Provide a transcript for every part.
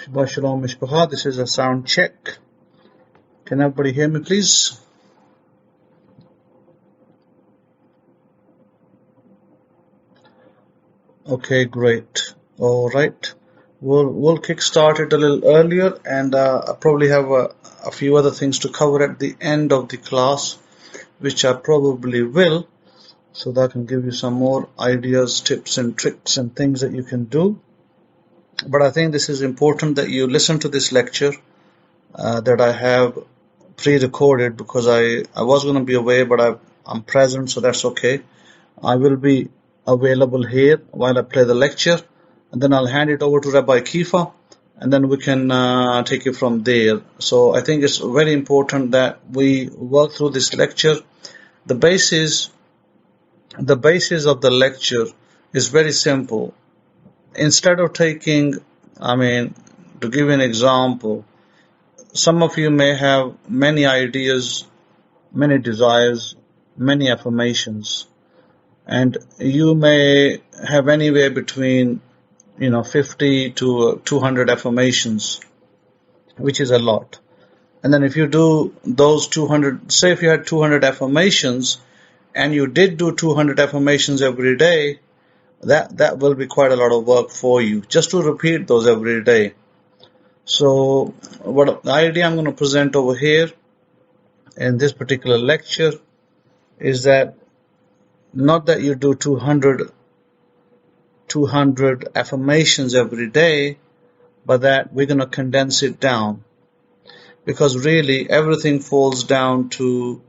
Shabbat Shalom Mishpacha. This is a sound check. Can everybody hear me, please? Okay, great. All right. We'll kickstart it a little earlier, and I probably have a few other things to cover at the end of the class, which I probably will, so that I can give you some more ideas, tips, and tricks and things that you can do. But I think this is important that you listen to this lecture that I have pre-recorded, because I was going to be away, but I'm present, so that's okay. I will be available here while I play the lecture, and then I'll hand it over to Rabbi Kefa, and then we can take it from there. So I think it's very important that we work through this lecture. The basis of the lecture is very simple. Instead of taking, to give you an example, some of you may have many ideas, many desires, many affirmations, and you may have anywhere between 50 to 200 affirmations, which is a lot. And then if you do those 200, say if you had 200 affirmations and you did do 200 affirmations every day, that will be quite a lot of work for you, just to repeat those every day. So the idea I'm going to present over here in this particular lecture is that not that you do 200 affirmations every day, but that we're going to condense it down, because really everything falls down to,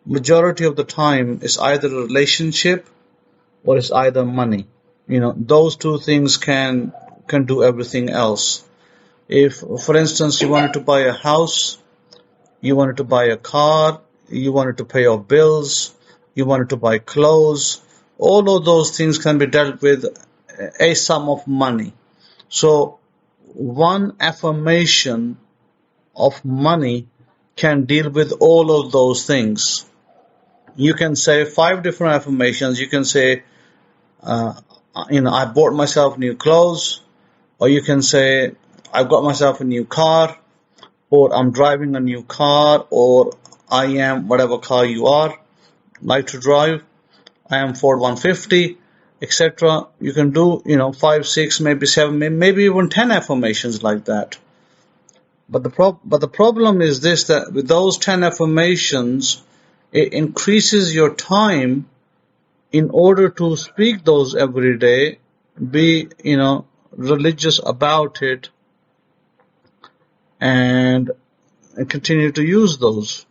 majority of the time, it's either a relationship or it's either money. Those two things can do everything else. If, for instance, you wanted to buy a house, you wanted to buy a car, you wanted to pay your bills, you wanted to buy clothes, all of those things can be dealt with a sum of money. So one affirmation of money can deal with all of those things. You can say 5 different affirmations. You can say, I bought myself new clothes, or you can say, I've got myself a new car, or I'm driving a new car, or I am whatever car you are, like to drive, I am Ford 150, etc. You can do, 5, 6, maybe 7, maybe even 10 affirmations like that. But the problem is this, that with those 10 affirmations, it increases your time in order to speak those every day, be, religious about it, and continue to use those.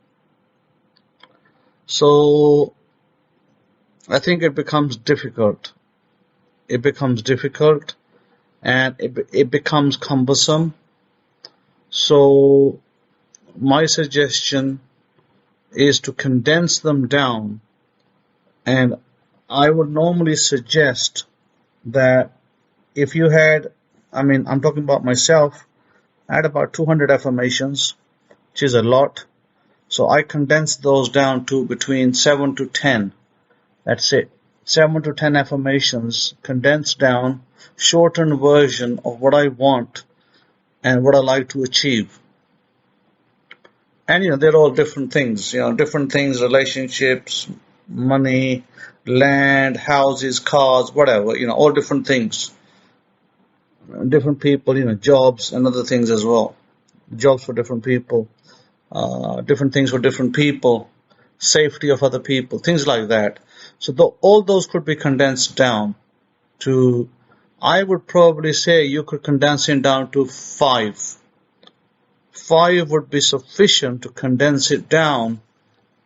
So I think it becomes difficult. It becomes difficult, and it becomes cumbersome. So my suggestion is to condense them down, and I would normally suggest that if you had, I'm talking about myself, I had about 200 affirmations, which is a lot. So I condensed those down to between 7 to 10. That's it. 7 to 10 affirmations, condensed down, shortened version of what I want and what I like to achieve. And they're all different things, relationships, money, land, houses, cars, whatever, all different things. Different people, jobs and other things as well. Jobs for different people, different things for different people, safety of other people, things like that. So all those could be condensed down to, I would probably say you could condense it down to 5. 5 would be sufficient to condense it down,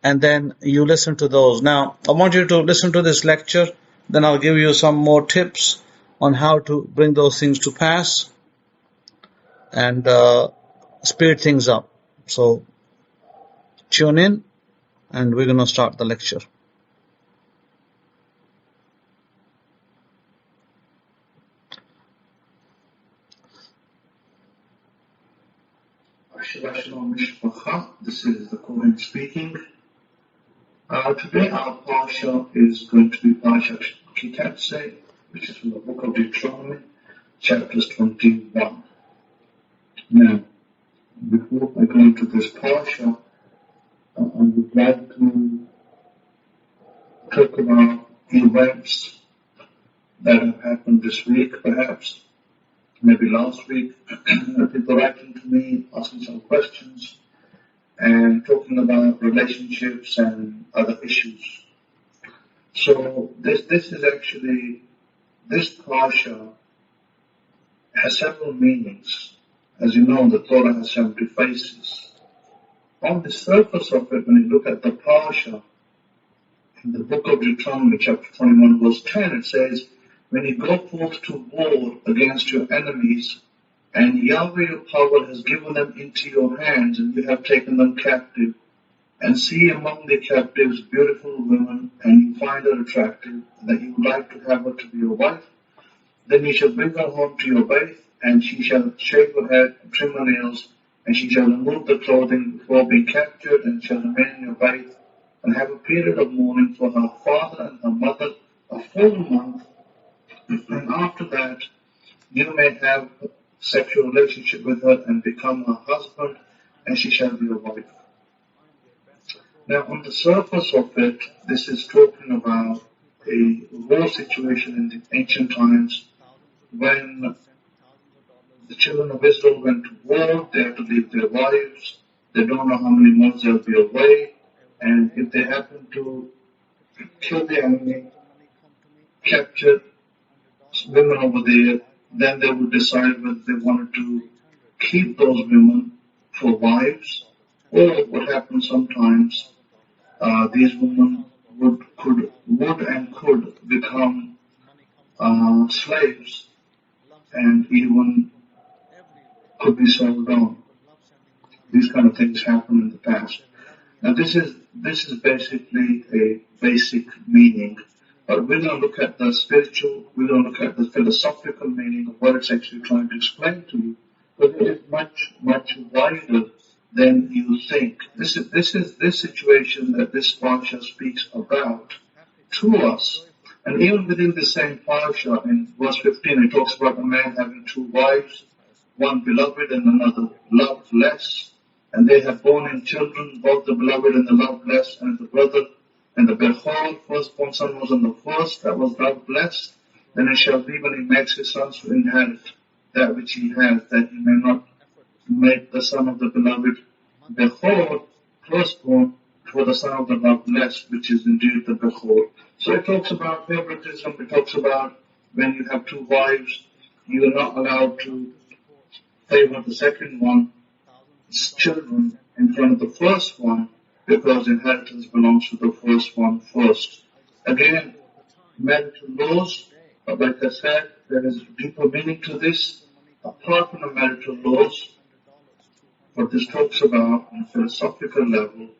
and then you listen to those. Now, I want you to listen to this lecture, then I'll give you some more tips on how to bring those things to pass and speed things up. So tune in, and we're going to start the lecture. Shabbat Shalom Mishpacha. This is the Kohen speaking. Today our parsha is going to be Parsha Chadasha, which is from the book of Deuteronomy, chapters 21. Now, before I go into this parsha, I would like to talk about events that have happened this week, perhaps, maybe last week. People writing to me, asking some questions, and talking about relationships and other issues. So this is actually, this parsha has several meanings. As you know, the Torah has 70 faces. On the surface of it, when you look at the parsha, in the book of Deuteronomy, chapter 21, verse 10, it says, when you go forth to war against your enemies, and Yahweh your power has given them into your hands, and you have taken them captive, and see among the captives beautiful women, and you find her attractive, that you would like to have her to be your wife, then you shall bring her home to your bait, and she shall shave her head, and trim her nails, and she shall remove the clothing before being captured, and shall remain in your bait, and have a period of mourning for her father and her mother, a full month, and after that you may have sexual relationship with her and become her husband, and she shall be your wife. Now, on the surface of it, this is talking about a war situation in the ancient times when the children of Israel went to war. They had to leave their wives. They don't know how many months they'll be away. And if they happen to kill the enemy, capture women over there, then they would decide whether they wanted to keep those women for wives, or what happens sometimes, these women would and could become slaves, and even could be sold on. These kind of things happen in the past. Now this is basically a basic meaning, but we're going to look at the spiritual, we're going to look at the philosophical meaning of what it's actually trying to explain to you, but it is much wider than you think. This situation that this parsha speaks about to us, and even within the same parsha, in verse 15, it talks about a man having two wives, one beloved and another loved less, and they have borne him children, both the beloved and the loved less, and the brother and the Bechor, firstborn son, was on the first, that was loved less. Then it shall be when he makes his sons to inherit that which he has, that he may not make the son of the beloved Bechor, firstborn, for the son of the loved less, which is indeed the Bechor. So it talks about favoritism. It talks about when you have two wives, you are not allowed to favor the second one's children in front of the first one, because inheritance belongs to the first one first. Again, marital laws, but like I said, there is deeper meaning to this. Apart from the marital laws, what this talks about on a philosophical level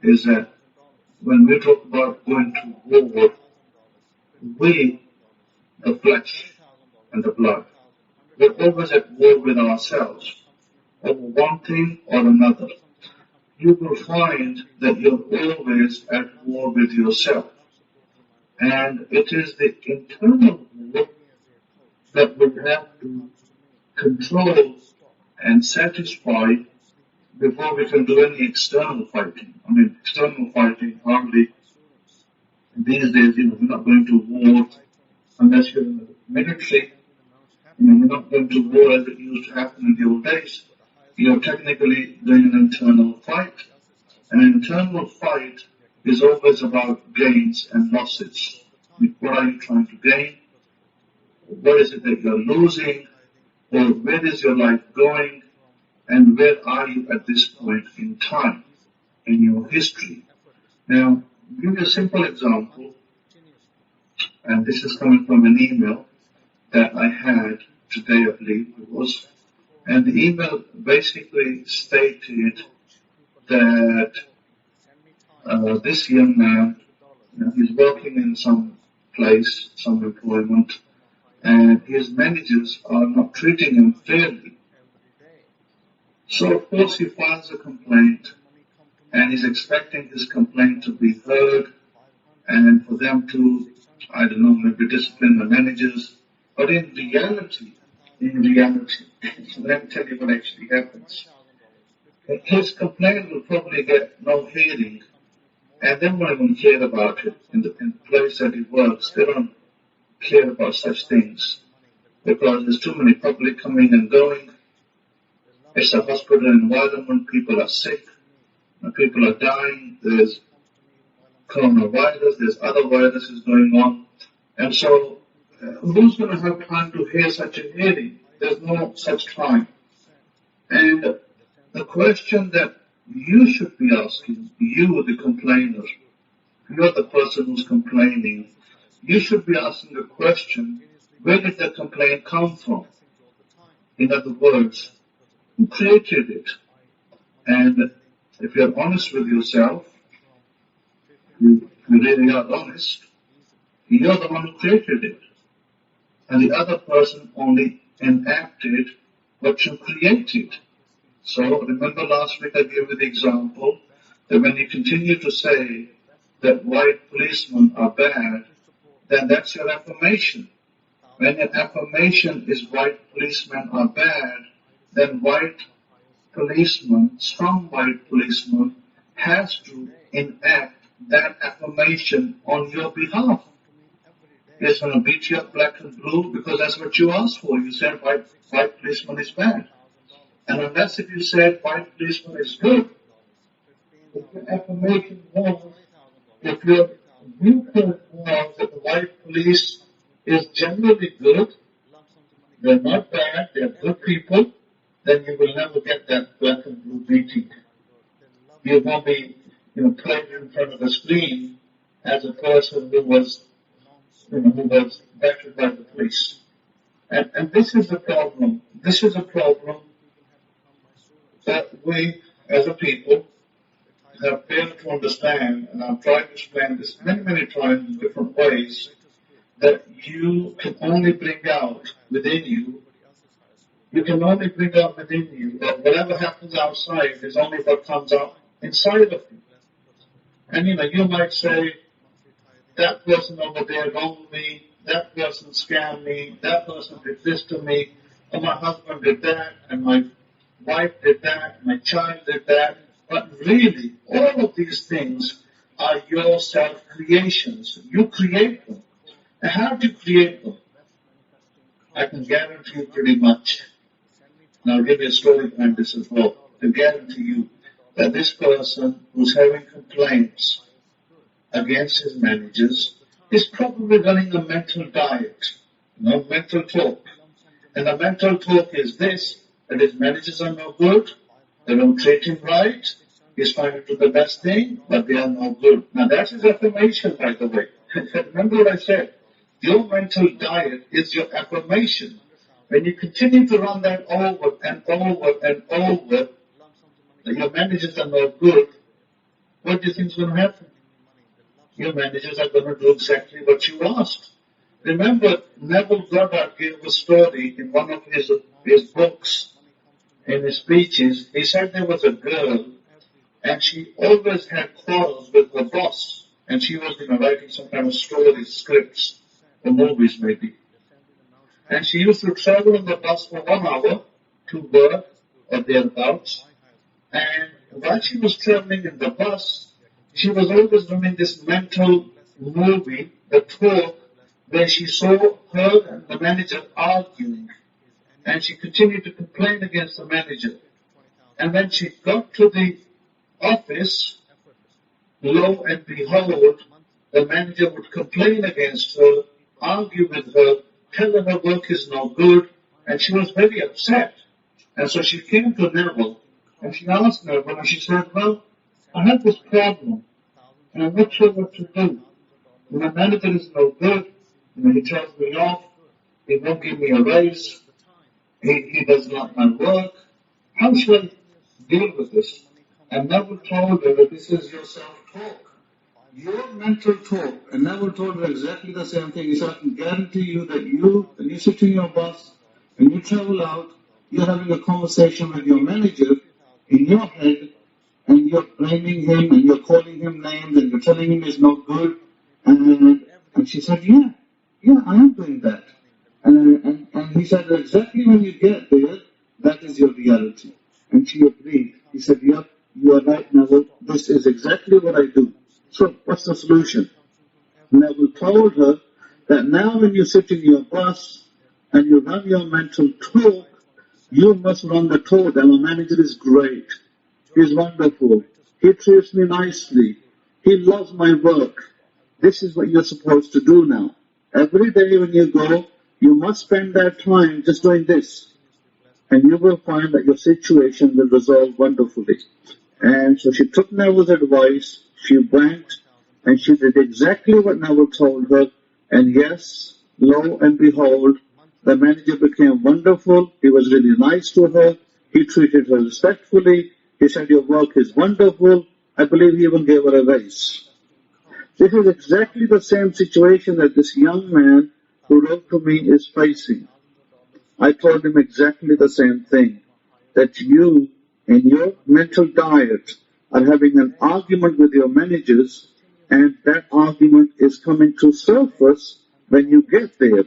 is that when we talk about going to war, we, the flesh and the blood, we're always at war with ourselves over one thing or another. You will find that you're always at war with yourself. And it is the internal war that we have to control and satisfy before we can do any external fighting. I mean, external fighting hardly these days, we're not going to war unless you're in the military. You're not going to war as it used to happen in the old days. You're technically doing an internal fight. An internal fight is always about gains and losses. What are you trying to gain? What is it that you're losing? Or where is your life going? And where are you at this point in time in your history? Now, I'll give you a simple example, and this is coming from an email that I had today, I believe it was. And the email basically stated that this young man, he's working in some place, some employment, and his managers are not treating him fairly. So of course he files a complaint, and he's expecting his complaint to be heard, and for them to, I don't know, maybe discipline the managers. But in reality, in reality. Let me tell you what actually happens. His complaint will probably get no hearing, and they won't even care about it. In the place that he works, they don't care about such things because there's too many public coming and going. It's a hospital environment. People are sick. People are dying. There's coronavirus. There's other viruses going on. And so, who's going to have time to hear such a hearing? There's no such time. And the question that you should be asking, you, the complainer, you're the person who's complaining, you should be asking the question, where did the complaint come from? In other words, who created it? And if you're honest with yourself, you really are honest, you're the one who created it. And the other person only enacted what you created. So remember last week I gave you the example that when you continue to say that white policemen are bad, then that's your affirmation. When your affirmation is white policemen are bad, then white policemen, some white policemen, has to enact that affirmation on your behalf. He's going to beat you up black and blue because that's what you asked for. You said white policeman is bad. And unless if you said white policeman is good, if your affirmation was, if your viewpoint was that the white police is generally good, they're not bad, they're good people, then you will never get that black and blue beating. You won't be, played in front of the screen as a person who was, who was battered by the police. And this is the problem. This is a problem that we, as a people, have failed to understand, and I've tried to explain this many times in different ways, that you can only bring out within you, that whatever happens outside is only what comes out inside of you. And you might say, that person over there wronged me, that person scammed me, that person did this to me, or my husband did that, and my wife did that, my child did that. But really, all of these things are your self-creations. You create them. And how do you create them? I can guarantee you pretty much, and I'll give you a story behind this as well, to guarantee you that this person who's having complaints against his managers is probably running a mental diet, mental talk. And the mental talk is this, that his managers are no good, they don't treat him right, he's trying to do the best thing, but they are no good. Now that's his affirmation, by the way. Remember what I said? Your mental diet is your affirmation. When you continue to run that over and over and over, that your managers are no good, what do you think is going to happen? Your managers are going to do exactly what you asked. Remember, Neville Goddard gave a story in one of his books, in his speeches. He said there was a girl, and she always had quarrels with her boss. And she was, writing some kind of stories, scripts, or movies maybe. And she used to travel on the bus for 1 hour to work or thereabouts. And while she was traveling in the bus, she was always running this mental movie, the talk, where she saw her and the manager arguing. And she continued to complain against the manager. And when she got to the office, lo and behold, the manager would complain against her, argue with her, tell her her work is no good, and she was very upset. And so she came to Neville, and she asked Neville, and she said, well, I have this problem, and I'm not sure what to do. My manager is no good, he tells me off, he won't give me a raise, he does not my work. How should I deal with this? And Neville told her that this is your self-talk. Your mental talk. And Neville told her exactly the same thing. He said, I can guarantee you that when you sit in your bus and you travel out, you're having a conversation with your manager in your head, and you're blaming him, and you're calling him names, and you're telling him he's not good. And she said, yeah, I am doing that. And he said, exactly when you get there, that is your reality. And she agreed. He said, yep, you are right, Neville. This is exactly what I do. So what's the solution? Neville told her that now when you sit in your bus and you run your mental talk, you must run the talk that my manager is great. He's wonderful. He treats me nicely. He loves my work. This is what you're supposed to do now. Every day when you go, you must spend that time just doing this. And you will find that your situation will resolve wonderfully. And so she took Neville's advice, she went, and she did exactly what Neville told her. And yes, lo and behold, the manager became wonderful. He was really nice to her. He treated her respectfully. He said, your work is wonderful. I believe he even gave her a raise. This is exactly the same situation that this young man who wrote to me is facing. I told him exactly the same thing, that you, in your mental diet, are having an argument with your managers, and that argument is coming to surface when you get there.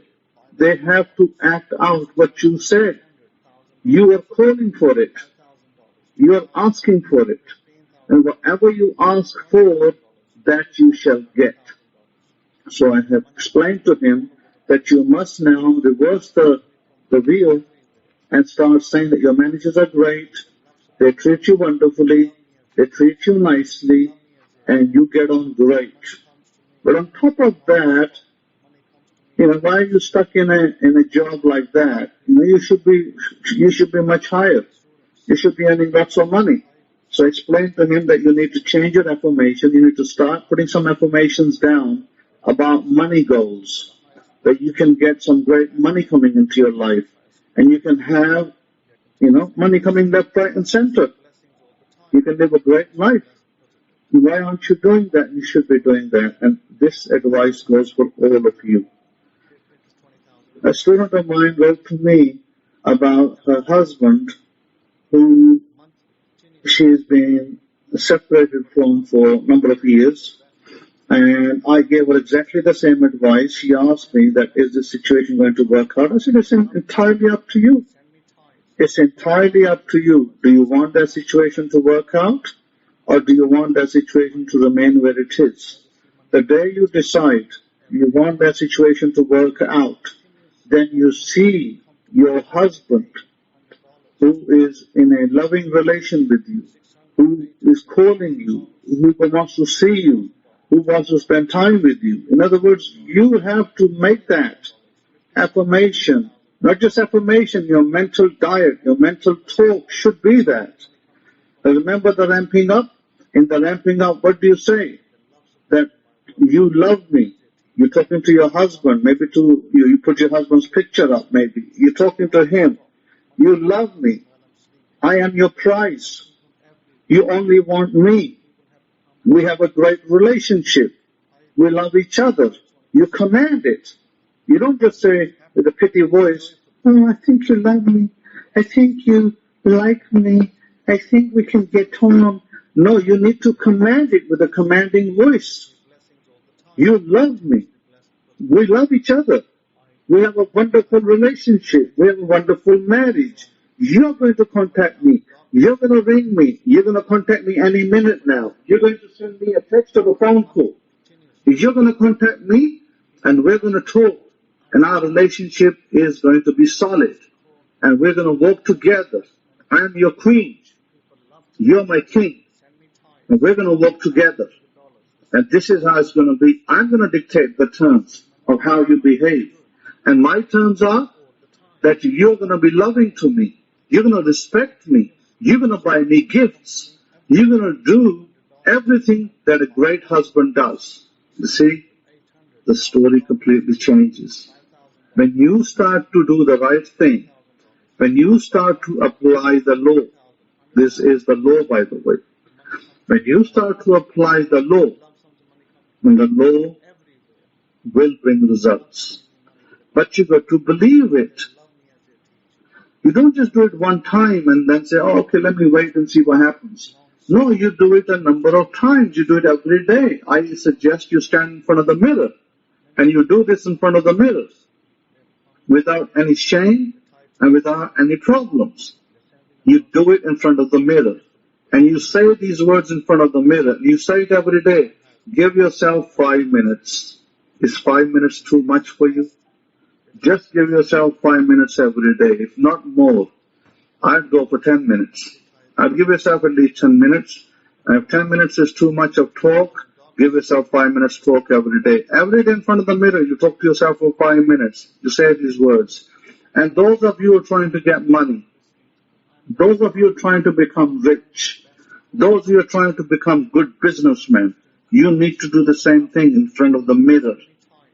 They have to act out what you said. You are calling for it. You are asking for it. And whatever you ask for, that you shall get. So I have explained to him that you must now reverse the wheel and start saying that your managers are great, they treat you wonderfully, they treat you nicely, and you get on great. But on top of that, why are you stuck in a job like that? You should be much higher. You should be earning lots of money. So I explained to him that you need to change your affirmation. You need to start putting some affirmations down about money goals, that you can get some great money coming into your life, and you can have, money coming left, right, and center. You can live a great life. Why aren't you doing that? You should be doing that. And this advice goes for all of you. A student of mine wrote to me about her husband, who she's been separated from for a number of years. And I gave her exactly the same advice. She asked me that, is this situation going to work out? I said, it's entirely up to you. It's entirely up to you. Do you want that situation to work out, or do you want that situation to remain where it is? The day you decide you want that situation to work out, then you see your husband, who is in a loving relation with you, who is calling you, who wants to see you, who wants to spend time with you. In other words, you have to make that affirmation. Not just affirmation, your mental diet, your mental talk should be that. Remember the ramping up? In the ramping up, what do you say? That you love me. You're talking to your husband, maybe you put your husband's picture up, maybe. You're talking to him. You love me. I am your prize. You only want me. We have a great relationship. We love each other. You command it. You don't just say with a pity voice, oh, I think you love me. I think you like me. I think we can get on. No, you need to command it with a commanding voice. You love me. We love each other. We have a wonderful relationship. We have a wonderful marriage. You're going to contact me. You're going to ring me. You're going to contact me any minute now. You're going to send me a text or a phone call. You're going to contact me, and we're going to talk. And our relationship is going to be solid. And we're going to work together. I'm your queen. You're my king. And we're going to work together. And this is how it's going to be. I'm going to dictate the terms of how you behave. And my terms are that you're going to be loving to me. You're going to respect me. You're going to buy me gifts. You're going to do everything that a great husband does. You see, the story completely changes. When you start to do the right thing, when you start to apply the law, this is the law, by the way. When you start to apply the law, then the law will bring results. But you've got to believe it. You don't just do it one time and then say, oh, okay, let me wait and see what happens. No, you do it a number of times. You do it every day. I suggest you stand in front of the mirror and you do this in front of the mirror. without any shame and without any problems. You do it in front of the mirror. And you say these words in front of the mirror. You say it every day. Give yourself 5 minutes. Is 5 minutes too much for you? Just give yourself 5 minutes every day, if not more. I'd go for 10 minutes. I'd give yourself at least 10 minutes. And if 10 minutes is too much of talk, give yourself 5 minutes talk every day. Every day in front of the mirror, you talk to yourself for 5 minutes. You say these words. And those of you who are trying to get money, those of you trying to become rich, those of you trying to become good businessmen, you need to do the same thing in front of the mirror.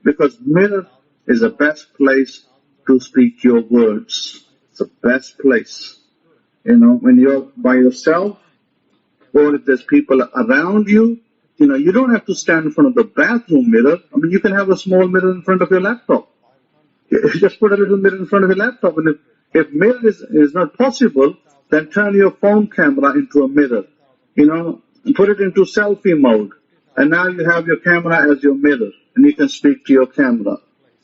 Because mirror is the best place to speak your words. It's the best place. When you're by yourself, or if there's people around you, you don't have to stand in front of the bathroom mirror. You can have a small mirror in front of your laptop. Just put a little mirror in front of your laptop. And if mirror is not possible, then turn your phone camera into a mirror. Put it into selfie mode. And now you have your camera as your mirror. And you can speak to your camera.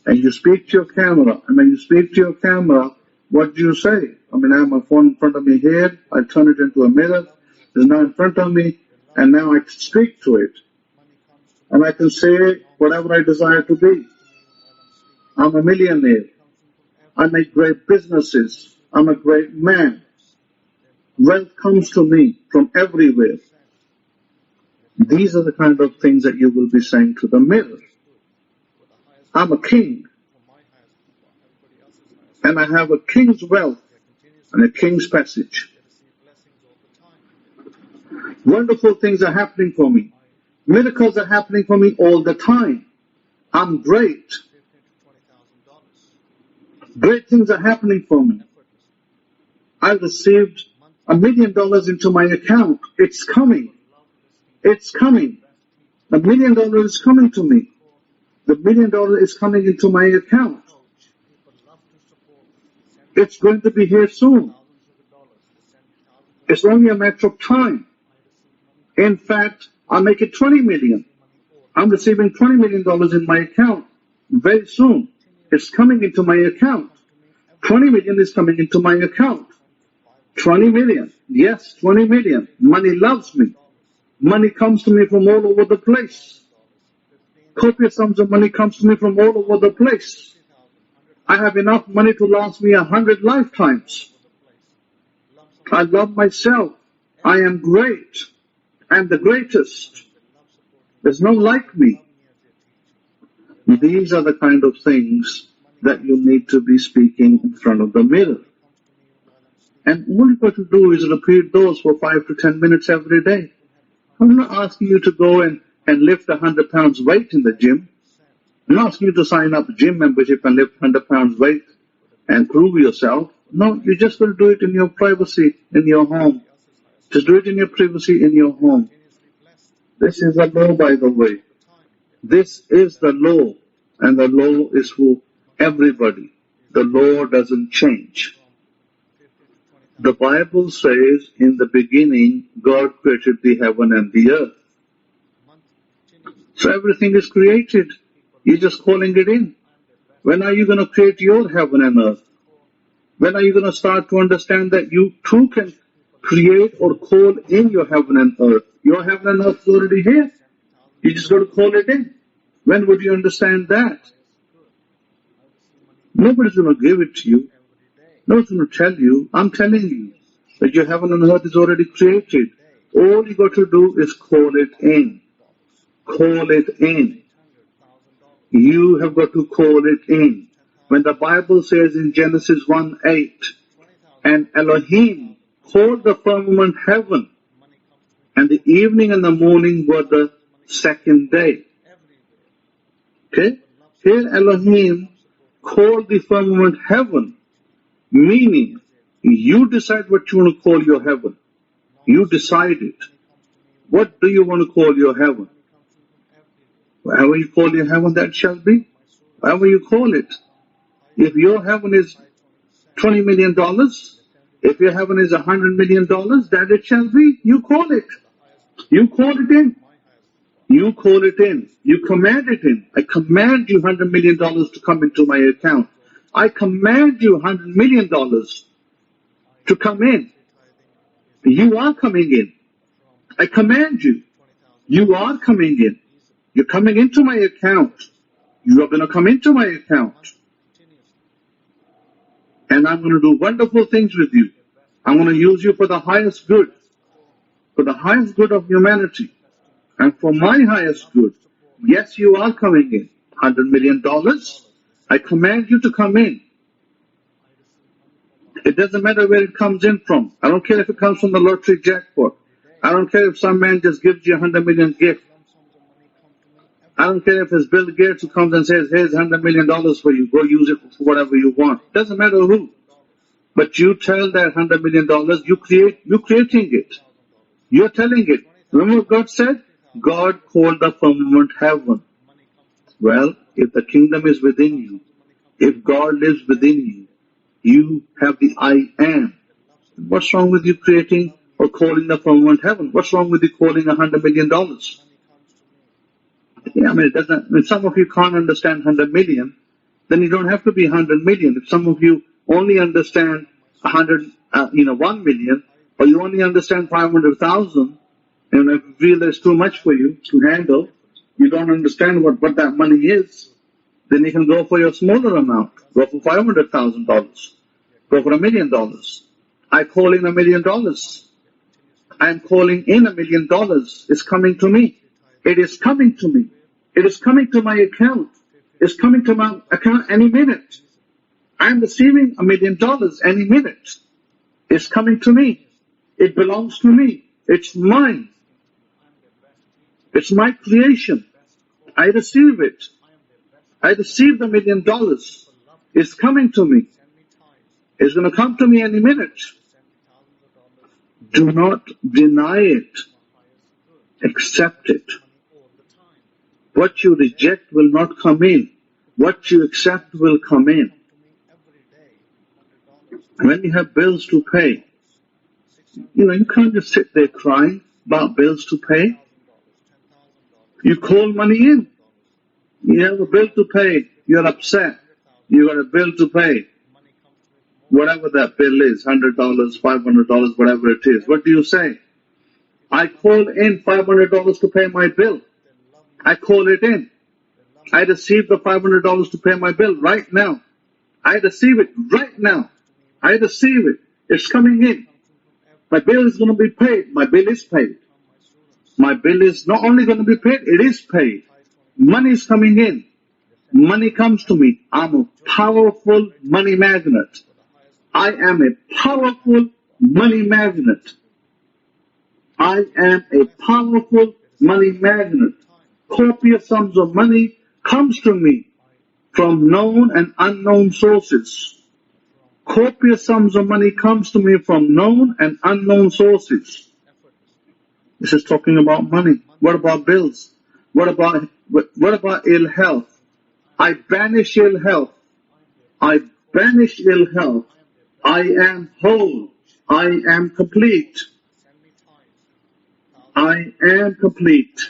And you speak to your camera. And when you speak to your camera, what do you say? I have my phone in front of me here. I turn it into a mirror. It's now in front of me. And now I can speak to it. And I can say whatever I desire to be. I'm a millionaire. I make great businesses. I'm a great man. Wealth comes to me from everywhere. These are the kind of things that you will be saying to the mirror. I'm a king. And I have a king's wealth and a king's passage. Wonderful things are happening for me. Miracles are happening for me all the time. I'm great. Great things are happening for me. I received $1 million into my account. It's coming. It's coming. $1 million is coming to me. The $1 million is coming into my account. It's going to be here soon. It's only a matter of time. In fact, I'll make it 20 million. I'm receiving $20 million in my account very soon. It's coming into my account. 20 million is coming into my account. 20 million. Yes, 20 million. Money loves me. Money comes to me from all over the place. Copious sums of money comes to me from all over the place. I have enough money to last me 100 lifetimes. I love myself. I am great. I am the greatest. There's no like me. These are the kind of things that you need to be speaking in front of the mirror. And all you've got to do is repeat those for 5 to 10 minutes every day. I'm not asking you to go and lift 100 pounds weight in the gym. I'm not asking you to sign up gym membership and lift 100 pounds weight and prove yourself. No, you're just going to do it in your privacy, in your home. Just do it in your privacy, in your home. This is the law, by the way. This is the law, and the law is for everybody. The law doesn't change. The Bible says, in the beginning, God created the heaven and the earth. So everything is created. You're just calling it in. When are you going to create your heaven and earth? When are you going to start to understand that you too can create or call in your heaven and earth? Your heaven and earth is already here. You just got to call it in. When would you understand that? Nobody's going to give it to you. Nobody's going to tell you. I'm telling you that your heaven and earth is already created. All you got to do is call it in. Call it in. You have got to call it in. When the Bible says in Genesis 1:8, and Elohim called the firmament heaven, and the evening and the morning were the second day. Okay? Here Elohim called the firmament heaven, meaning you decide what you want to call your heaven. You decide it. What do you want to call your heaven? Whatever you call your heaven, that shall be. Whatever you call it. If your heaven is $20 million, if your heaven is $100 million, that it shall be. You call it. You call it in. You call it in. You command it in. I command you $100 million to come into my account. I command you $100 million to come in. You are coming in. I command you. You are coming in. You're coming into my account. You are going to come into my account. And I'm going to do wonderful things with you. I'm going to use you for the highest good. For the highest good of humanity. And for my highest good. Yes, you are coming in. $100 million. I command you to come in. It doesn't matter where it comes in from. I don't care if it comes from the lottery jackpot. I don't care if some man just gives you $100 million gift. I don't care if it's Bill Gates who comes and says, here's $100 million for you. Go use it for whatever you want. Doesn't matter who. But you tell that $100 million, you're creating it. You're telling it. Remember what God said? God called the firmament heaven. Well, if the kingdom is within you, if God lives within you, you have the I am. What's wrong with you creating or calling the firmament heaven? What's wrong with you calling $100 million? Yeah, it doesn't. If some of you can't understand 100 million, then you don't have to be 100 million. If some of you only understand 1 million, or you only understand 500,000, and if you feel there's too much for you to handle, you don't understand what that money is, then you can go for your smaller amount. Go for $500,000. Go for $1 million. I call in $1 million. I am calling in $1 million. It's coming to me. It is coming to me. It is coming to my account. It's coming to my account any minute. I am receiving $1 million any minute. It's coming to me. It belongs to me. It's mine. It's my creation. I receive it. I received $1 million. It's coming to me. It's going to come to me any minute. Do not deny it. Accept it. What you reject will not come in. What you accept will come in. When you have bills to pay, you can't just sit there crying about bills to pay. You call money in. You have a bill to pay. You're upset. You got a bill to pay. Whatever that bill is, $100, $500, whatever it is. What do you say? I call in $500 to pay my bill. I call it in. I receive the $500 to pay my bill right now. I receive it right now. I receive it. It's coming in. My bill is going to be paid. My bill is paid. My bill is not only going to be paid, it is paid. Money is coming in. Money comes to me. I'm a powerful money magnet. I am a powerful money magnet. I am a powerful money magnet. Copious sums of money comes to me from known and unknown sources. Copious sums of money comes to me from known and unknown sources. This is talking about money. What about bills? What about ill health? I banish ill health. I banish ill health. I am whole. I am complete. I am complete.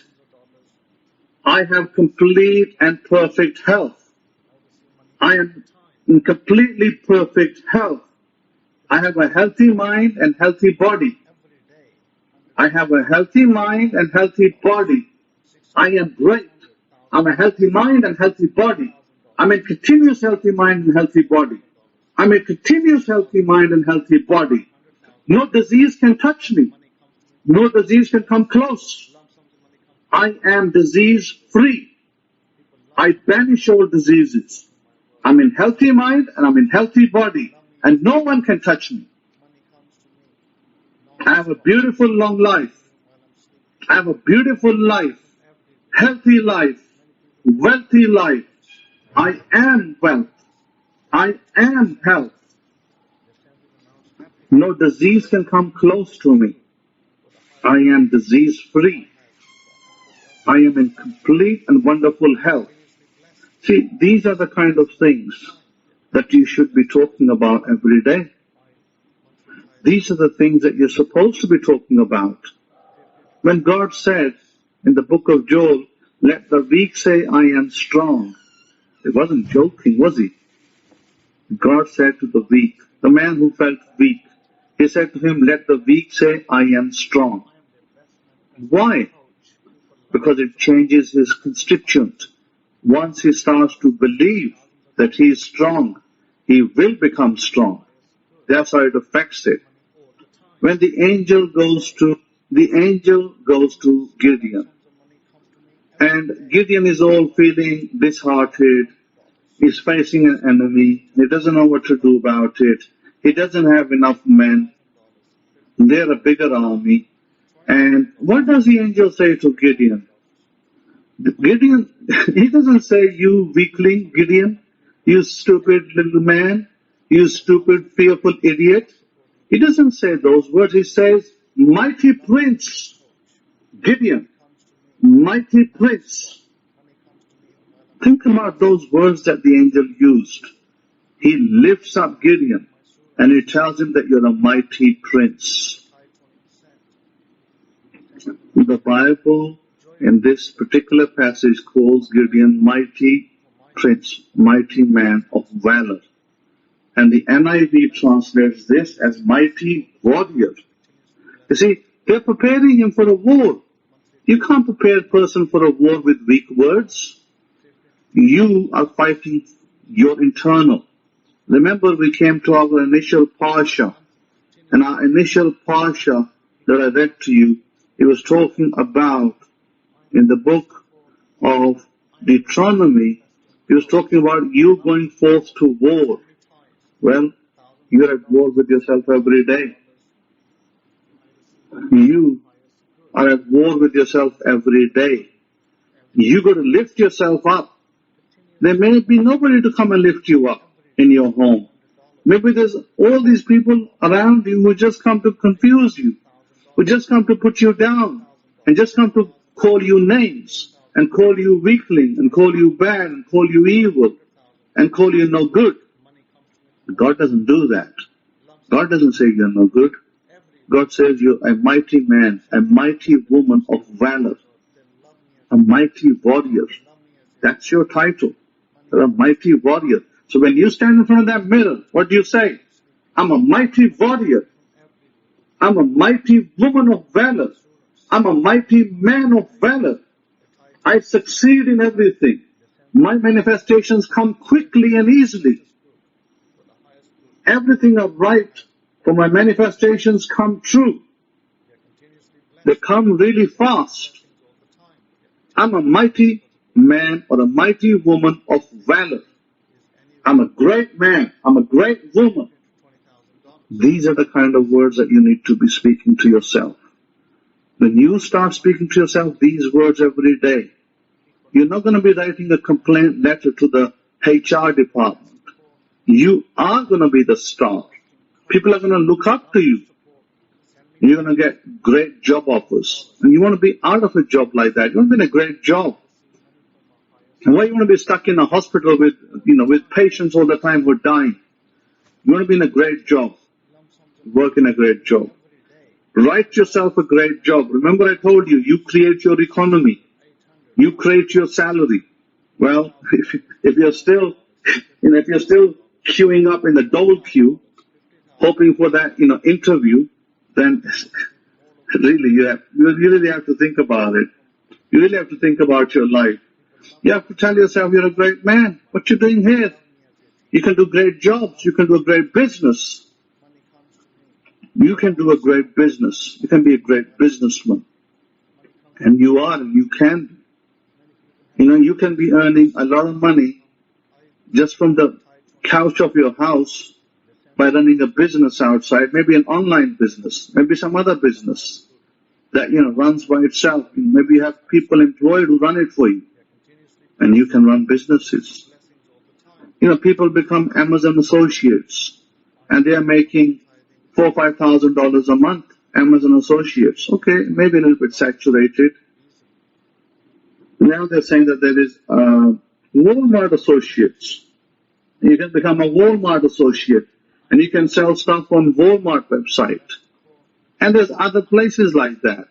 I have complete and perfect health. I am in completely perfect health. I have a healthy mind and healthy body. I have a healthy mind and healthy body. I am great. I'm a healthy mind and healthy body. I'm a continuous healthy mind and healthy body. I'm a continuous healthy mind and healthy body. No disease can touch me. No disease can come close. I am disease free. I banish all diseases. I'm in healthy mind and I'm in healthy body. And no one can touch me. I have a beautiful long life. I have a beautiful life. Healthy life. Wealthy life. I am wealth. I am health. No disease can come close to me. I am disease free. I am in complete and wonderful health. See, these are the kind of things that you should be talking about every day. These are the things that you're supposed to be talking about. When God said in the book of Joel, let the weak say I am strong, he wasn't joking, was he? God said to the weak, the man who felt weak, He said to him, let the weak say, I am strong. Why? Because it changes his constituent. Once he starts to believe that he is strong, he will become strong. That's how it affects it. When the angel goes to Gideon, and Gideon is all feeling disheartened. He's facing an enemy. He doesn't know what to do about it. He doesn't have enough men. They're a bigger army. And what does the angel say to Gideon? Gideon, he doesn't say, you weakling, Gideon, you stupid little man, you stupid, fearful idiot. He doesn't say those words. He says, mighty prince, Gideon, mighty prince. Think about those words that the angel used. He lifts up Gideon and he tells him that you're a mighty prince. The Bible in this particular passage calls Gideon mighty prince, mighty man of valor. And the NIV translates this as mighty warrior. You see, they're preparing him for a war. You can't prepare a person for a war with weak words. You are fighting your internal. Remember, we came to our initial parsha, and our initial parsha that I read to you, it was talking about, in the book of Deuteronomy, it was talking about you going forth to war. Well, you're at war with yourself every day. You are at war with yourself every day. You got to lift yourself up. There may be nobody to come and lift you up in your home. Maybe there's all these people around you who just come to confuse you, who just come to put you down, and just come to call you names, and call you weakling, and call you bad, and call you evil, and call you no good. God doesn't do that. God doesn't say you're no good. God says you're a mighty man, a mighty woman of valor, a mighty warrior. That's your title. You're a mighty warrior. So when you stand in front of that mirror, what do you say? I'm a mighty warrior. I'm a mighty woman of valor. I'm a mighty man of valor. I succeed in everything. My manifestations come quickly and easily. Everything I write for my manifestations come true. They come really fast. I'm a mighty man or a mighty woman of valor. I'm a great man. I'm a great woman. These are the kind of words that you need to be speaking to yourself. When you start speaking to yourself these words every day, you're not going to be writing a complaint letter to the HR department. You are going to be the star. People are going to look up to you. You're going to get great job offers. And you want to be out of a job like that. You want to be in a great job. And why you want to be stuck in a hospital with patients all the time who are dying? You want to be in a great job. Work in a great job. Write yourself a great job. Remember I told you, you create your economy. You create your salary. Well, if you're still queuing up in the dole queue, hoping for that, interview, then really you really have to think about it. You really have to think about your life. You have to tell yourself you're a great man. What you're doing here? You can do great jobs. You can do a great business. You can do a great business. You can be a great businessman. And you are, and you can be. You can be earning a lot of money just from the couch of your house by running a business outside, maybe an online business, maybe some other business that, runs by itself. Maybe you have people employed who run it for you. And you can run businesses. People become Amazon associates and they are making $4,000 or $5,000 a month. Amazon associates. Okay, maybe a little bit saturated. Now they're saying that there is Walmart associates. You can become a Walmart associate and you can sell stuff on Walmart website. And there's other places like that.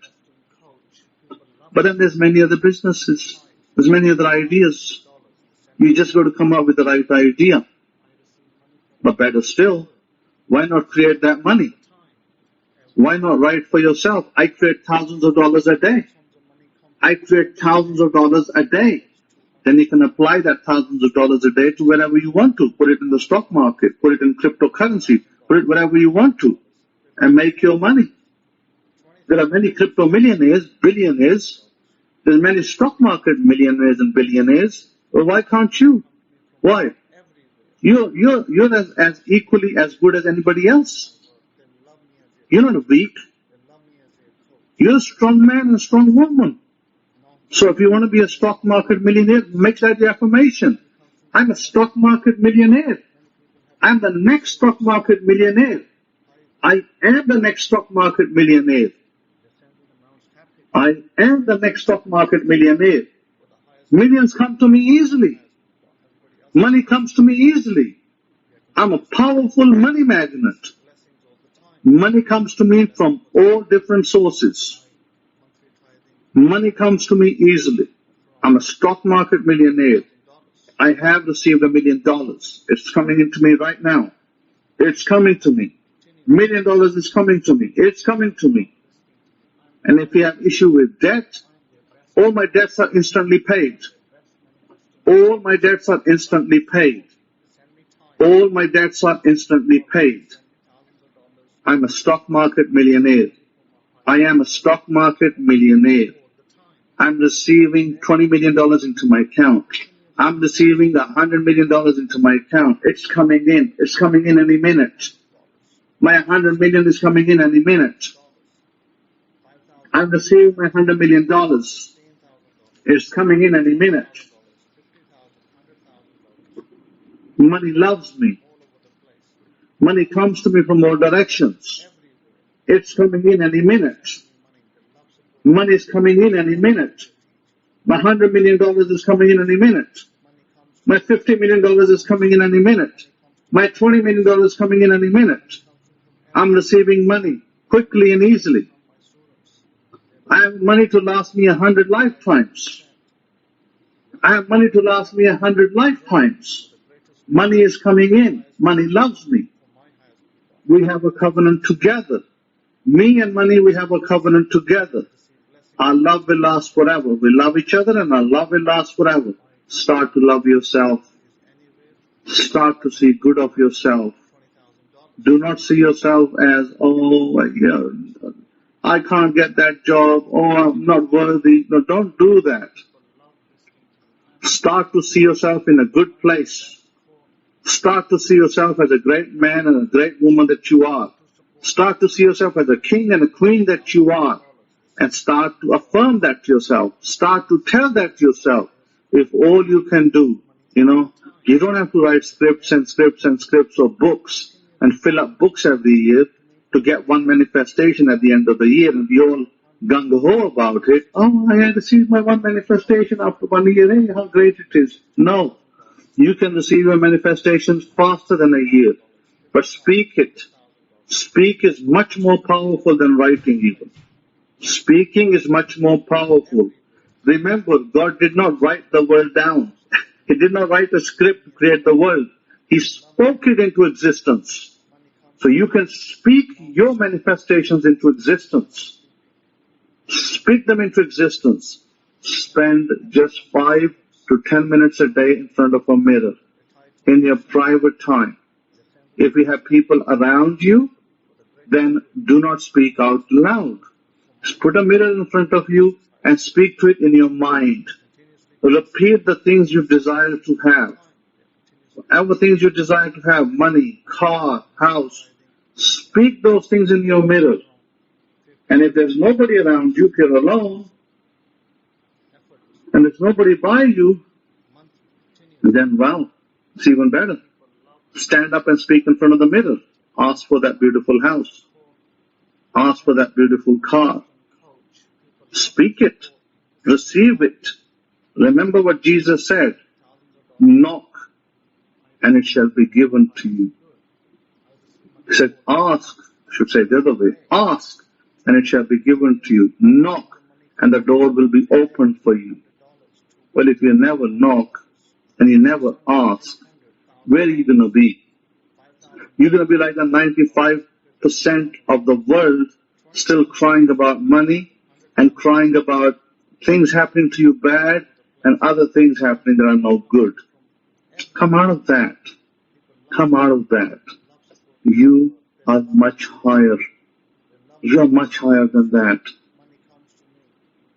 But then there's many other businesses. There's many other ideas. You just got to come up with the right idea. But better still, why not create that money? Why not write for yourself? I create thousands of dollars a day. I create thousands of dollars a day. Then you can apply that thousands of dollars a day to wherever you want to. Put it in the stock market, put it in cryptocurrency, put it wherever you want to, and make your money. There are many crypto millionaires, billionaires. There's many stock market millionaires and billionaires. Well, why can't you? Why? You're as equally as good as anybody else. You're not weak. You're a strong man and a strong woman. So if you want to be a stock market millionaire, make that your affirmation. I'm a stock market millionaire. I'm the next stock market millionaire. I am the next stock market millionaire. I am the next stock market millionaire. Millions come to me easily. Money comes to me easily. I'm a powerful money magnet. Money comes to me from all different sources. Money comes to me easily. I'm a stock market millionaire. I have received $1 million. It's coming into me right now. It's coming to me. $1 million is coming to me. It's coming to me. And if you have issue with debt, all my debts are instantly paid. All my debts are instantly paid. All my debts are instantly paid. I'm a stock market millionaire. I am a stock market millionaire. I'm receiving $20 million into my account. I'm receiving $100 million into my account. It's coming in. It's coming in any minute. My $100 million is coming in any minute. I'm receiving my $100 million. It's coming in any minute. Money loves me. Money comes to me from all directions. It's coming in any minute. Money is coming in any minute. My $100 million is coming in any minute. My $50 million is coming in any minute. My $20 million is coming in any minute. I'm receiving money quickly and easily. I have money to last me 100 lifetimes. I have money to last me 100 lifetimes. Money is coming in. Money loves me. We have a covenant together. Me and money, we have a covenant together. Our love will last forever. We love each other and our love will last forever. Start to love yourself. Start to see good of yourself. Do not see yourself as, oh, yeah, I can't get that job, oh, I'm not worthy. No, don't do that. Start to see yourself in a good place. Start to see yourself as a great man and a great woman that you are. Start to see yourself as a king and a queen that you are. And start to affirm that to yourself. Start to tell that to yourself. If all you can do, you don't have to write scripts and scripts and scripts or books and fill up books every year to get one manifestation at the end of the year and be all gung-ho about it. Oh, I had received my one manifestation after 1 year. Hey, how great it is. No. You can receive your manifestations faster than a year. But speak it. Speak is much more powerful than writing even. Speaking is much more powerful. Remember, God did not write the world down. He did not write a script to create the world. He spoke it into existence. So you can speak your manifestations into existence. Speak them into existence. Spend just 5 to 10 minutes a day in front of a mirror in your private time. If you have people around you, then do not speak out loud. Just put a mirror in front of you and speak to it in your mind. Repeat the things you desire to have. Whatever things you desire to have, money, car, house, speak those things in your mirror. And if there's nobody around you, if you're alone, and there's nobody by you, then well, it's even better. Stand up and speak in front of the mirror. Ask for that beautiful house. Ask for that beautiful car. Speak it. Receive it. Remember what Jesus said. Knock, and it shall be given to you. He said, ask, I should say the other way. Ask, and it shall be given to you. Knock, and the door will be opened for you. Well, if you never knock, and you never ask, where are you going to be? You're going to be like the 95% of the world still crying about money and crying about things happening to you bad and other things happening that are no good. Come out of that. Come out of that. You are much higher. You are much higher than that.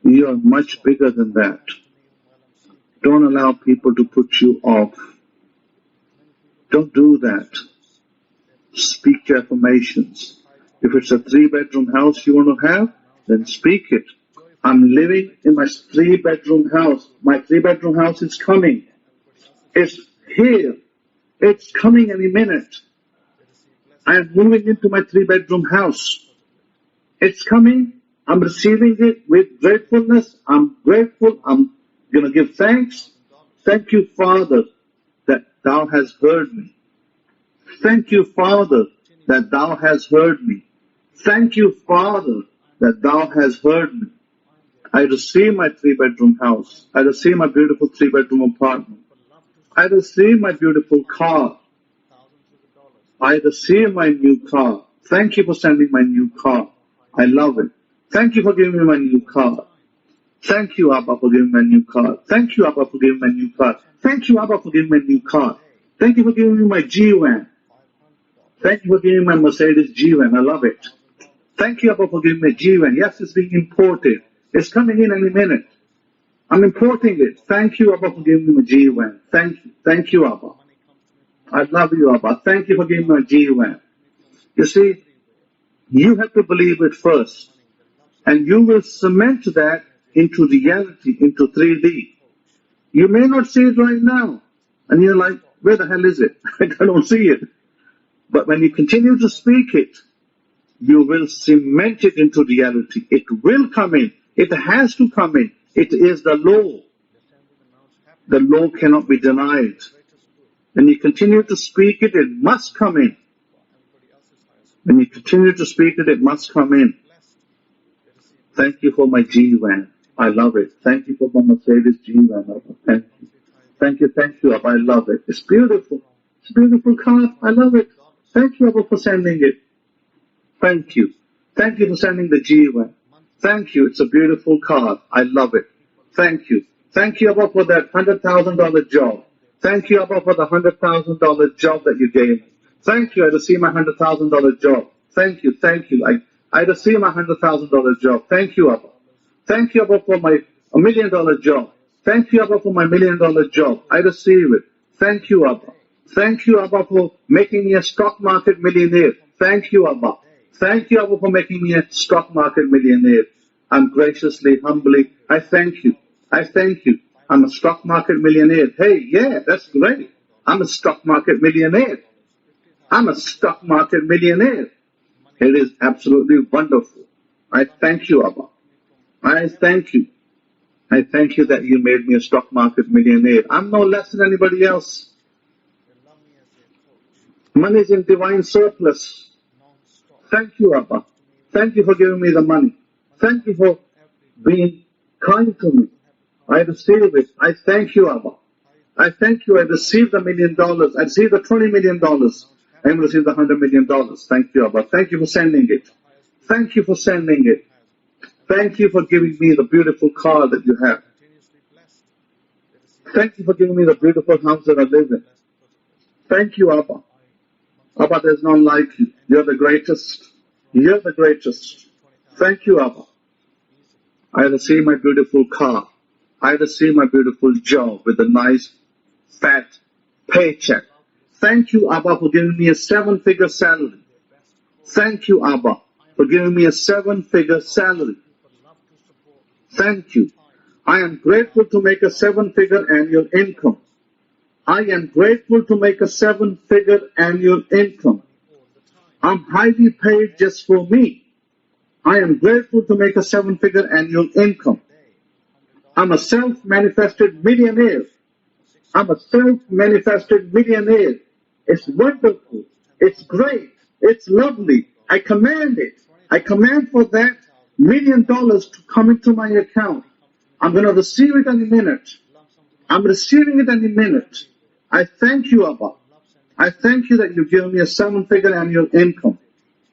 You are much bigger than that. Don't allow people to put you off. Don't do that. Speak your affirmations. If it's a 3-bedroom house you want to have, then speak it. I'm living in my 3-bedroom house. My 3-bedroom house is coming. It's here. It's coming any minute. I am moving into my 3-bedroom house. It's coming. I'm receiving it with gratefulness. I'm grateful. I'm going to give thanks. Thank you, Father, that thou hast heard me. Thank you, Father, that thou hast heard me. Thank you, Father, that thou hast heard me. I receive my 3-bedroom house. I receive my beautiful 3-bedroom apartment. I receive my beautiful car. I receive my new car. Thank you for sending my new car. I love it. Thank you for giving me my new car. Thank you, Abba, for giving me my new car. Thank you, Abba, for giving me my new car. Thank you, Abba, for giving me my new car. Thank you for giving me my G-Van. Thank you for giving me my Mercedes G-Van. I love it. Thank you, Abba, for giving me G-Van. Yes, it's being imported. It's coming in any minute. I'm importing it. Thank you, Abba, for giving me my G-Van. Thank you. Thank you, Abba. I love you, Abba. Thank you for giving me my G-Van. You see, you have to believe it first. And you will cement that into reality, into 3D. You may not see it right now. And you're like, where the hell is it? I don't see it. But when you continue to speak it, you will cement it into reality. It will come in. It has to come in. It is the law. The law cannot be denied. When you continue to speak it, it must come in. When you continue to speak it, it must come in. Thank you for my G-Van. I love it. Thank you for my Mercedes G-Van. Thank you. Thank you, thank you, Abba. I love it. It's beautiful. It's a beautiful car. I love it. Thank you, Abba, for sending it. Thank you. Thank you for sending the G-Van. Thank you. It's a beautiful car. I love it. Thank you. Thank you, Abba, for that $100,000 job. Thank you, Abba, for the $100,000 job that you gave me. Thank you. I received my $100,000 job. Thank you. Thank you. I received my $100,000 job. Thank you, Abba. Thank you, Abba, for my $1 million job. Thank you, Abba, for my $1 million job. I receive it. Thank you, Abba. Thank you, Abba, for making me a stock market millionaire. Thank you, Abba. Thank you, Abba, for making me a stock market millionaire. I'm graciously, humbly, I thank you. I thank you. I'm a stock market millionaire. Hey, yeah, that's great. I'm a stock market millionaire. I'm a stock market millionaire. It is absolutely wonderful. I thank you, Abba. I thank you. I thank you that you made me a stock market millionaire. I'm no less than anybody else. Money is in divine surplus. Thank you, Abba. Thank you for giving me the money. Thank you for being kind to me. I receive it. I thank you, Abba. I thank you. I received $1 million. I received the $20 million. I received the $100 million. Thank you, Abba. Thank you for sending it. Thank you for sending it. Thank you for giving me the beautiful car that you have. Thank you for giving me the beautiful house that I live in. Thank you, Abba. Abba, there's none like you. You're the greatest. You're the greatest. Thank you, Abba. I receive my beautiful car. I receive my beautiful job with a nice, fat paycheck. Thank you, Abba, for giving me a 7-figure salary. Thank you, Abba, for giving me a 7-figure salary. Thank you. I am grateful to make a 7-figure annual income. I am grateful to make a 7-figure annual income. I'm highly paid just for me. I am grateful to make a 7-figure annual income. I'm a self-manifested millionaire. I'm a self-manifested millionaire. It's wonderful. It's great. It's lovely. I command it. I command for that $1 million to come into my account. I'm going to receive it any minute. I'm receiving it any minute. I thank you, Abba. I thank you that you give me a 7-figure annual income.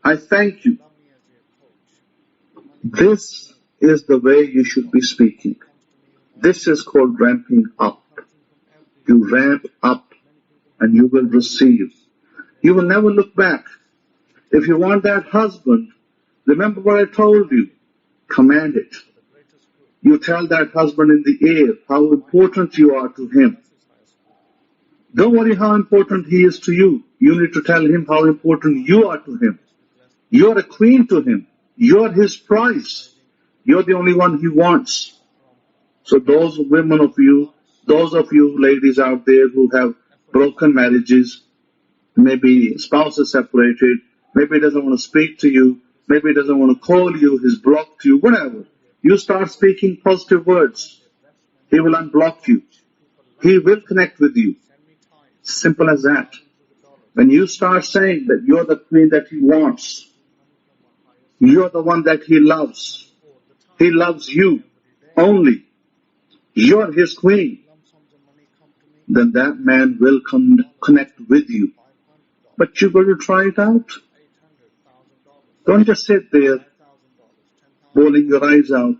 I thank you. This is the way you should be speaking. This is called ramping up. You ramp up and you will receive. You will never look back. If you want that husband, remember what I told you. Command it. You tell that husband in the air how important you are to him. Don't worry how important he is to you. You need to tell him how important you are to him. You are a queen to him. You are his prize. You're the only one he wants. So those women of you, those of you ladies out there who have broken marriages, maybe spouse is separated, maybe he doesn't want to speak to you, maybe he doesn't want to call you, he's blocked you, whatever. You start speaking positive words. He will unblock you. He will connect with you. Simple as that. When you start saying that you're the queen that he wants, you're the one that he loves you only, you're his queen, then that man will connect with you. But you got to try it out. Don't just sit there bawling your eyes out.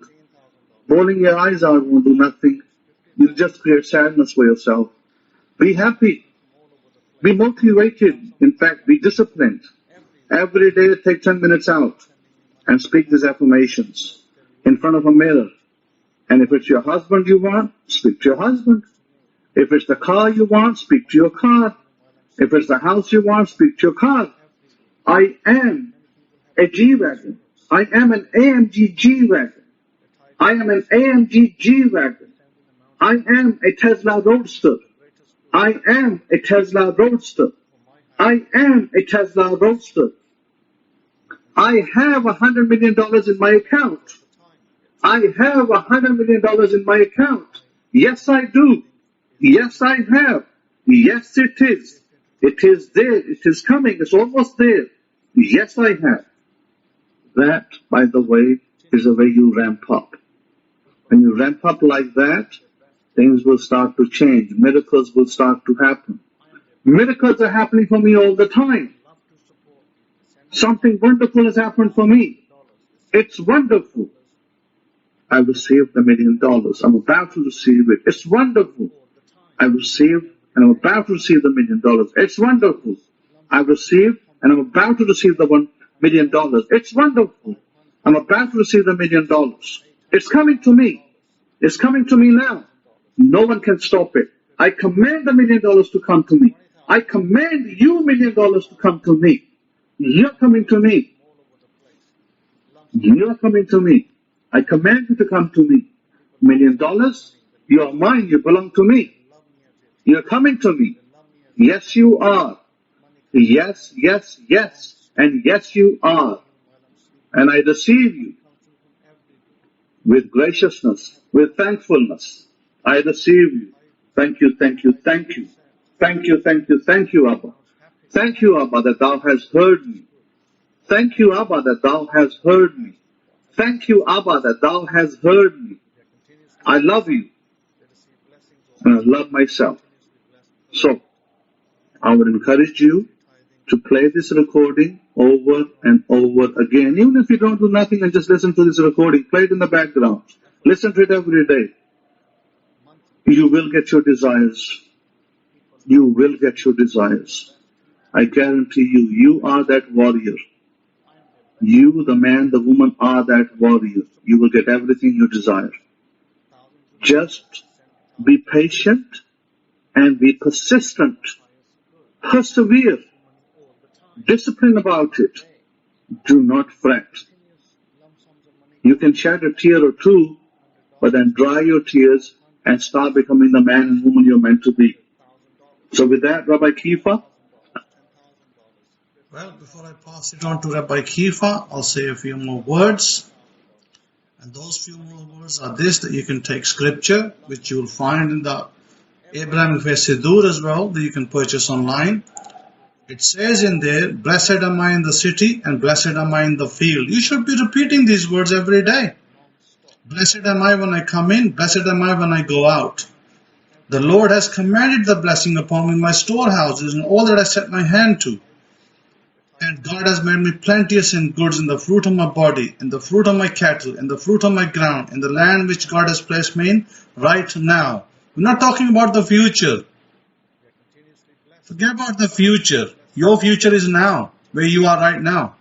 Bawling your eyes out won't do nothing. You'll just create sadness for yourself. Be happy. Be motivated. In fact, be disciplined. Every day take 10 minutes out and speak these affirmations in front of a mirror. And if it's your husband you want, speak to your husband. If it's the car you want, speak to your car. If it's the house you want, speak to your car. I am a G-Wagon. I am an AMG G-Wagon. I am an AMG G-Wagon. I am a Tesla Roadster. I am a Tesla Roadster. I am a Tesla Roadster. I have $100 million in my account. I have $100 million in my account. Yes, I do. Yes, I have. Yes, it is. It is there. It is coming. It's almost there. Yes, I have. That, by the way, is the way you ramp up. When you ramp up like that, things will start to change. Miracles will start to happen. Miracles are happening for me all the time. Something wonderful has happened for me. It's wonderful. I received $1 million. I'm about to receive it. It's wonderful. I received and I'm about to receive the $1 million. It's wonderful. I received and I'm about to receive the $1 million. It's wonderful. I'm about to receive the $1 million. It's coming to me. It's coming to me now. No one can stop it. I command the $1 million to come to me. I command you $1 million to come to me. You're coming to me. You're coming to me. I command you to come to me. $1 million, you are mine, you belong to me. You're coming to me. Yes, you are. Yes, yes, yes. And yes, you are. And I receive you with graciousness, with thankfulness. I receive you. Thank you, thank you, thank you. Thank you, thank you, thank you, Abba. Thank you, Abba, that thou hast heard me. Thank you, Abba, that thou hast heard me. Thank you, Abba, that thou hast heard me. I love you. And I love myself. So, I would encourage you to play this recording over and over again. Even if you don't do nothing and just listen to this recording, play it in the background. Listen to it every day. You will get your desires. You will get your desires. I guarantee you, you are that warrior. You, the man, the woman, are that warrior. You will get everything you desire. Just be patient and be persistent. Persevere. Discipline about it. Do not fret. You can shed a tear or two, but then dry your tears and start becoming the man and woman you're meant to be. So with that, Rabbi Kefa. Well, before I pass it on to Rabbi Kefa, I'll say a few more words. And those few more words are this, that you can take scripture, which you will find in the Abrahamic-Faith Siddur as well, that you can purchase online. It says in there, blessed am I in the city and blessed am I in the field. You should be repeating these words every day. Blessed am I when I come in, blessed am I when I go out. The Lord has commanded the blessing upon me in my storehouses and all that I set my hand to. And God has made me plenteous in goods, in the fruit of my body, in the fruit of my cattle, in the fruit of my ground, in the land which God has placed me in right now. We're not talking about the future. Forget about the future. Your future is now, where you are right now.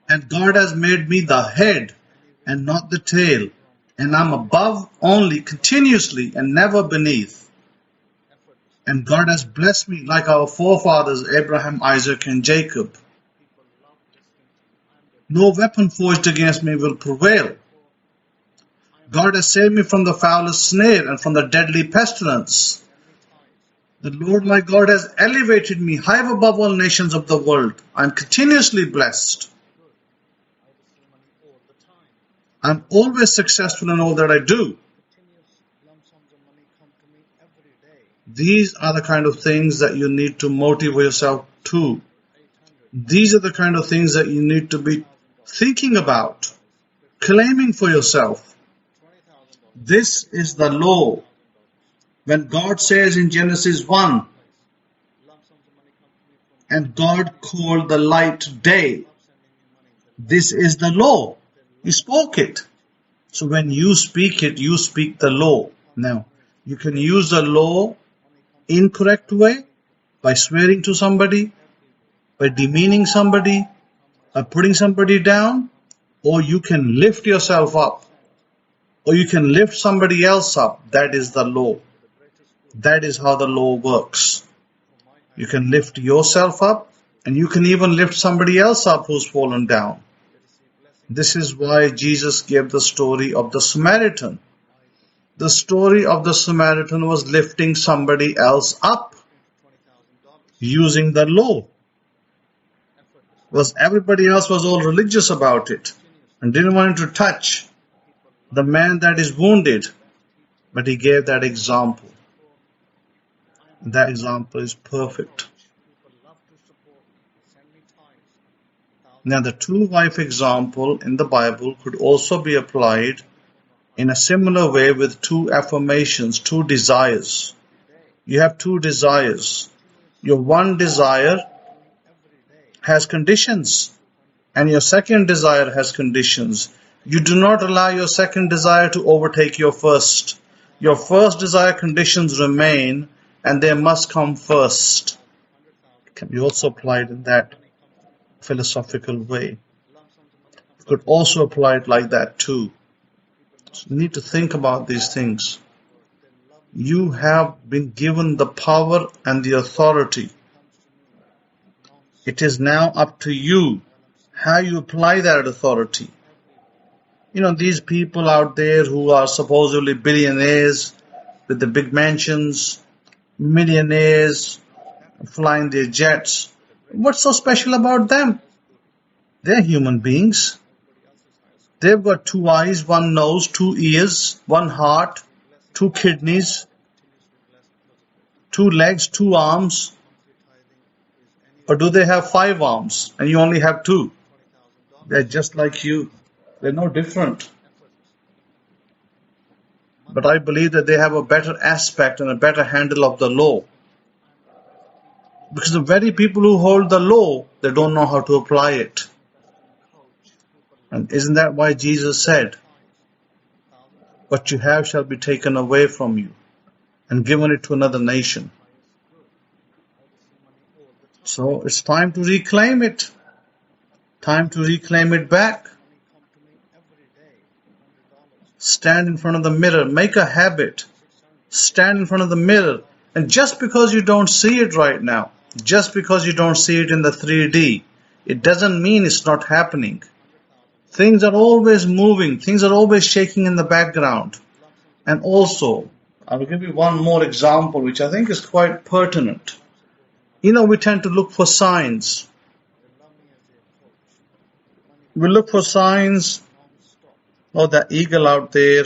And God has made me the head and not the tail. And I'm above only, continuously, and never beneath. And God has blessed me like our forefathers Abraham, Isaac, and Jacob. No weapon forged against me will prevail. God has saved me from the foulest snare and from the deadly pestilence. The Lord my God has elevated me high above all nations of the world. I am continuously blessed. I am always successful in all that I do. These are the kind of things that you need to motivate yourself to. These are the kind of things that you need to be thinking about, claiming for yourself. This is the law. When God says in Genesis 1, and God called the light day, this is the law. He spoke it. So when you speak it, you speak the law. Now, you can use the law incorrect way, by swearing to somebody, by demeaning somebody, by putting somebody down, or you can lift yourself up, or you can lift somebody else up. That is the law. That is how the law works. You can lift yourself up, and you can even lift somebody else up who's fallen down. This is why Jesus gave the story of the Samaritan. The story of the Samaritan was lifting somebody else up using the law. Was everybody else was all religious about it and didn't want to touch the man that is wounded, but he gave that example. That example is perfect. Now the two-wife example in the Bible could also be applied in a similar way with two affirmations, two desires. You have two desires. Your one desire has conditions, and your second desire has conditions. You do not allow your second desire to overtake your first. Your first desire conditions remain, and they must come first. It can be also applied in that philosophical way. You could also apply it like that too. So you need to think about these things. You have been given the power and the authority. It is now up to you how you apply that authority. You know, these people out there who are supposedly billionaires with the big mansions, millionaires flying their jets, what's so special about them? They're human beings. They've got two eyes, one nose, two ears, one heart, two kidneys, two legs, two arms. Or do they have 5 arms and you only have 2? They're just like you. They're no different. But I believe that they have a better aspect and a better handle of the law. Because the very people who hold the law, they don't know how to apply it. And isn't that why Jesus said, what you have shall be taken away from you and given it to another nation? So it's time to reclaim it. Time to reclaim it back. Stand in front of the mirror. Make a habit. Stand in front of the mirror. And just because you don't see it right now, just because you don't see it in the 3D, it doesn't mean it's not happening. Things are always moving. Things are always shaking in the background. And also, I will give you one more example which I think is quite pertinent. You know, we tend to look for signs. We look for signs, or the eagle out there,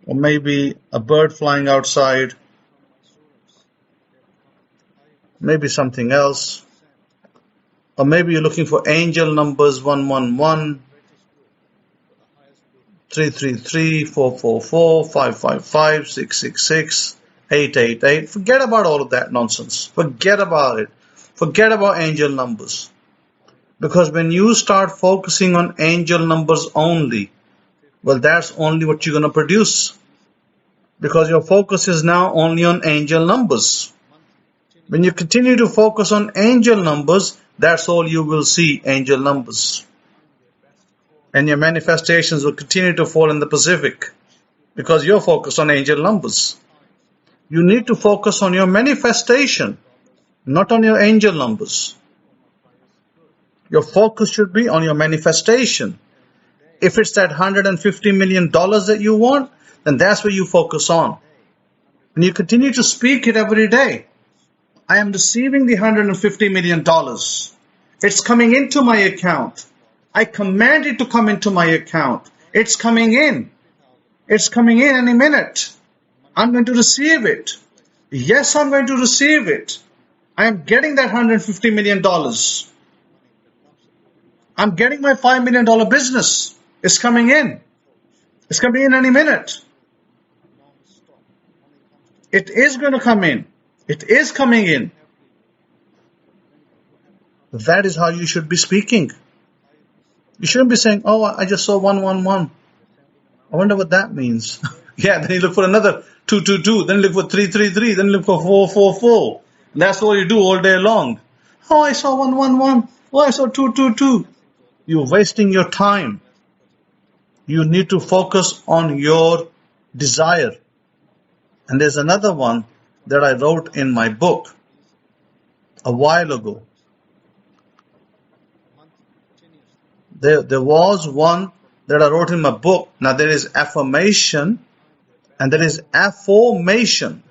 or maybe a bird flying outside, maybe something else, or maybe you're looking for angel numbers 111, 333, 444, 555, 666, 888. Forget about all of that nonsense. Forget about it. Forget about angel numbers. Because when you start focusing on angel numbers only, well, that's only what you're going to produce. Because your focus is now only on angel numbers. When you continue to focus on angel numbers, that's all you will see, angel numbers. And your manifestations will continue to fall in the Pacific because you're focused on angel numbers. You need to focus on your manifestation, not on your angel numbers. Your focus should be on your manifestation. If it's that $150 million that you want, then that's where you focus on. And you continue to speak it every day. I am receiving the $150 million. It's coming into my account. I command it to come into my account. It's coming in. It's coming in any minute. I'm going to receive it. Yes, I'm going to receive it. I am getting that $150 million. I'm getting my $5 million business. It's coming in. It's coming in any minute. It is going to come in. It is coming in. That is how you should be speaking. You shouldn't be saying, oh, I just saw 111. I wonder what that means. Yeah, then you look for another 222, then you look for 333, then you look for 444. And that's all you do all day long. Oh, I saw 111. Oh, I saw 222. You're wasting your time. You need to focus on your desire. And there's another one that I wrote in my book a while ago. There was one that I wrote in my book. Now there is affirmation and there is affirmation.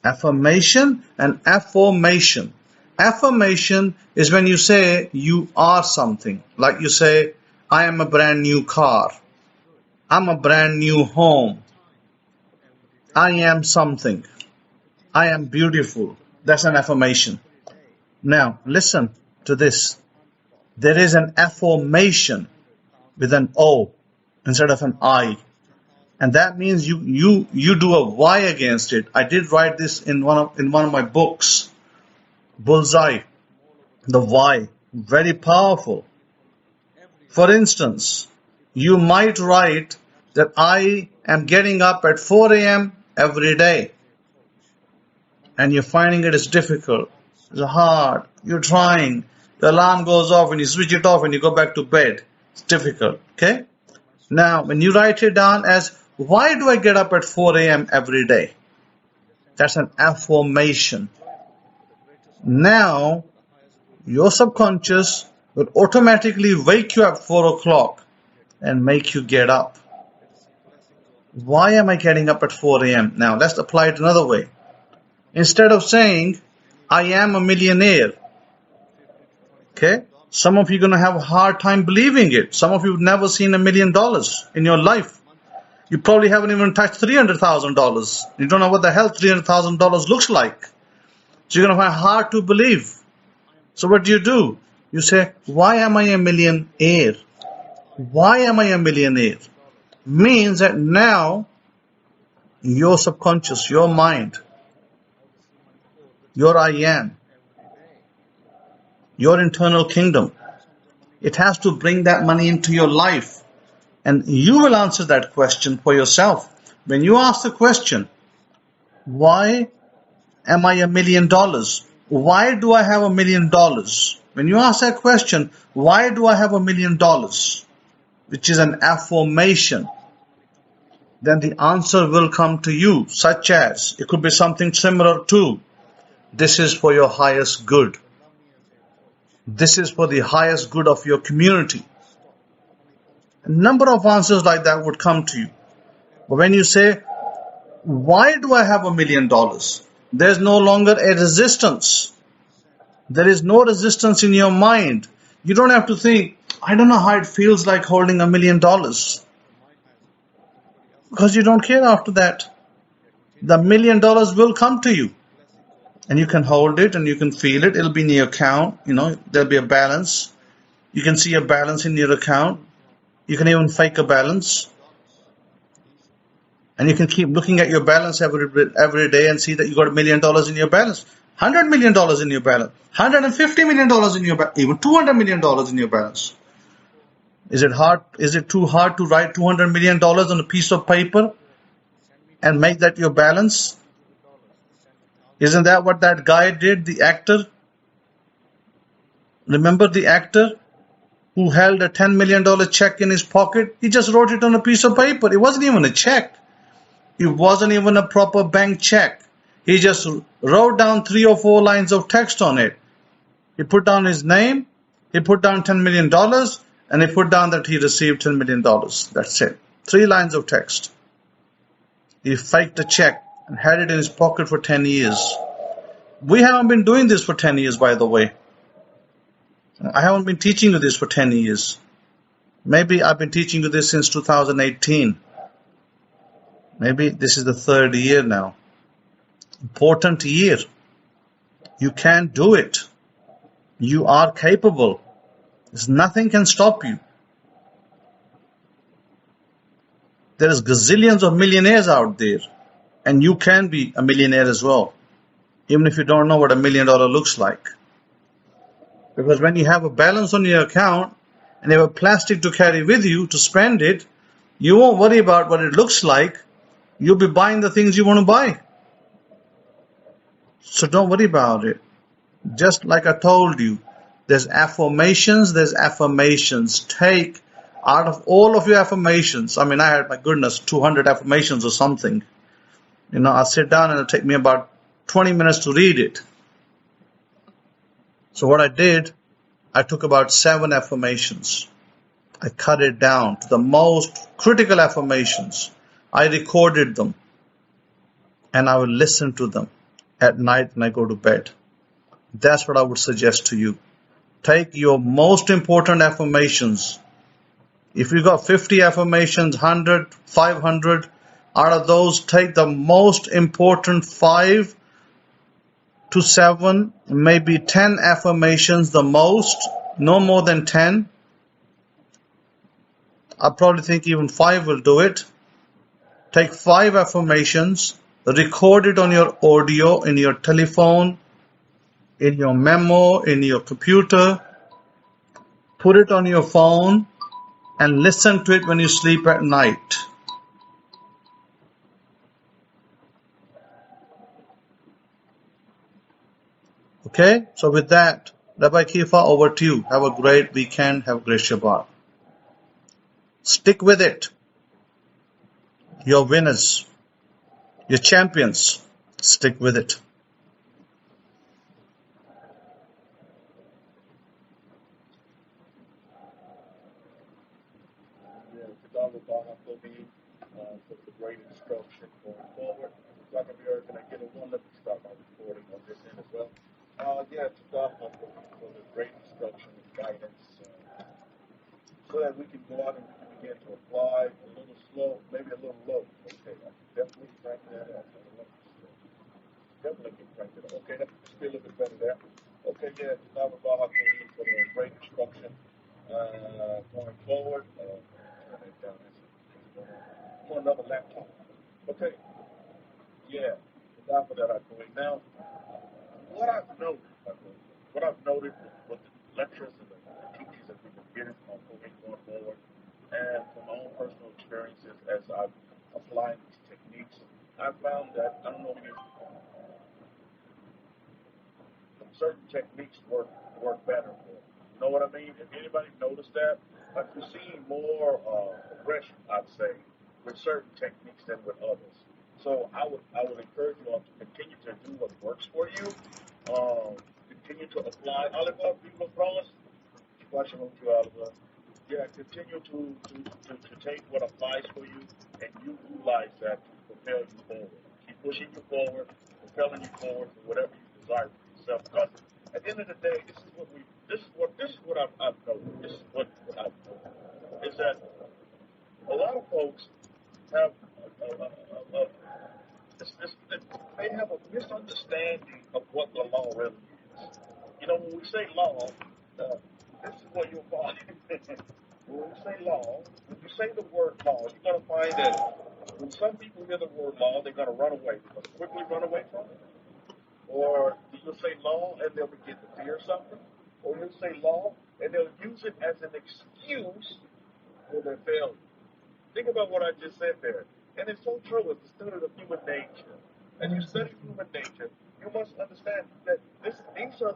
Affirmation and affirmation. Affirmation is when you say you are something. Like you say, I am a brand new car. I'm a brand new home. I am something. I am beautiful. That's an affirmation. Now listen to this. There is an affirmation with an O instead of an I. And that means you do a Y against it. I did write this in one of my books. Bullseye. The Y. Very powerful. For instance, you might write that I am getting up at 4 a.m. every day. And you're finding it is difficult. It's hard. You're trying. The alarm goes off and you switch it off and you go back to bed. It's difficult. Okay? Now, when you write it down as, why do I get up at 4 a.m. every day? That's an affirmation. Now, your subconscious will automatically wake you up at 4 o'clock and make you get up. Why am I getting up at 4 a.m.? Now, let's apply it another way. Instead of saying, I am a millionaire, okay? Some of you are going to have a hard time believing it. Some of you have never seen $1 million in your life. You probably haven't even touched $300,000. You don't know what the hell $300,000 looks like. So you're going to find it hard to believe. So what do? You say, why am I a millionaire? Why am I a millionaire? Means that now your subconscious, your mind, your I am, your internal kingdom, it has to bring that money into your life. And you will answer that question for yourself. When you ask the question, why am I $1 million? Why do I have $1 million? When you ask that question, why do I have $1 million? Which is an affirmation. Then the answer will come to you, such as, it could be something similar to, this is for your highest good. This is for the highest good of your community. A number of answers like that would come to you. But when you say, why do I have $1 million? There's no longer a resistance. There is no resistance in your mind. You don't have to think, I don't know how it feels like holding $1 million. Because you don't care after that. The $1 million will come to you. And you can hold it and you can feel it. It'll be in your account. There'll be a balance. You can see a balance in your account. You can even fake a balance. And you can keep looking at your balance every day and see that you got $1 million in your balance, $100 million in your balance, $150 million in your balance, even $200 million in your balance. Is it hard? Is it too hard to write $200 million on a piece of paper and make that your balance? Isn't that what that guy did, the actor? Remember the actor who held a $10 million check in his pocket? He just wrote it on a piece of paper. It wasn't even a check. It wasn't even a proper bank check. He just wrote down 3 or 4 lines of text on it. He put down his name, he put down $10 million, and he put down that he received $10 million. That's it. 3 lines of text. He faked a check and had it in his pocket for 10 years. We haven't been doing this for 10 years, by the way. I haven't been teaching you this for 10 years. Maybe I've been teaching you this since 2018. Maybe this is the 3rd year now. Important year. You can do it. You are capable. There's nothing can stop you. There is gazillions of millionaires out there. And you can be a millionaire as well. Even if you don't know what $1 million looks like. Because when you have a balance on your account and you have a plastic to carry with you to spend it, you won't worry about what it looks like. You'll be buying the things you want to buy. So don't worry about it. Just like I told you, there's affirmations, there's affirmations. Take out of all of your affirmations. I mean, I had, my goodness, 200 affirmations or something. I'll sit down and it'll take me about 20 minutes to read it. So what I did, I took about 7 affirmations. I cut it down to the most critical affirmations. I recorded them. And I will listen to them at night when I go to bed. That's what I would suggest to you. Take your most important affirmations. If you got 50 affirmations, 100, 500, out of those, take the most important 5 to 7, maybe 10 affirmations the most, no more than 10. I probably think even 5 will do it. Take 5 affirmations, record it on your audio, in your telephone, in your memo, in your computer, put it on your phone, and listen to it when you sleep at night. Okay, so with that, Rabbi Kefa, over to you. Have a great weekend. Have a great Shabbat. Stick with it. You're winners. You're champions. Stick with it. For the great instruction going forward. Dr. Muir, can I get a one? Let me start my recording on this end as well. To Dr. for the great instruction and guidance so that we can go out and we can begin to apply a little slow, maybe a little low. Okay, I can definitely crank that up. Definitely can crank it up. Okay, that just be a little bit better there. Okay, to Dr. for the great instruction going forward. Turn that down. For another laptop. Okay. After that I go in. Now, what I've noted with the lectures and the teachings that we've been getting on going forward, and from my own personal experiences as I've applied these techniques, I've found that, I don't know if certain techniques work better. You know what I mean? If anybody noticed that, like we're seeing more progression, I'd say, with certain techniques than with others. So I would encourage you all to continue to do what works for you. Continue to apply. Oliver, people promise. Watching on you, Oliver. Continue to take what applies for you and you utilize that to propel you forward. Keep pushing you forward, propelling you forward to whatever you desire for yourself. Because at the end of the day, this is what I've noticed. This is what I've noticed is that a lot of folks have they have a misunderstanding of what the law really is. When we say law, this is what you'll find. When we say law, when you say the word law, you're going to find that When some people hear the word law, they're going to run away. They're going to quickly run away from it. Or you'll say law and they'll begin to fear something. Or you'll say law and they'll use it as an excuse for their failure. Think about what I just said there. And it's so true. It's the student of human nature. And you study human nature, you must understand that these are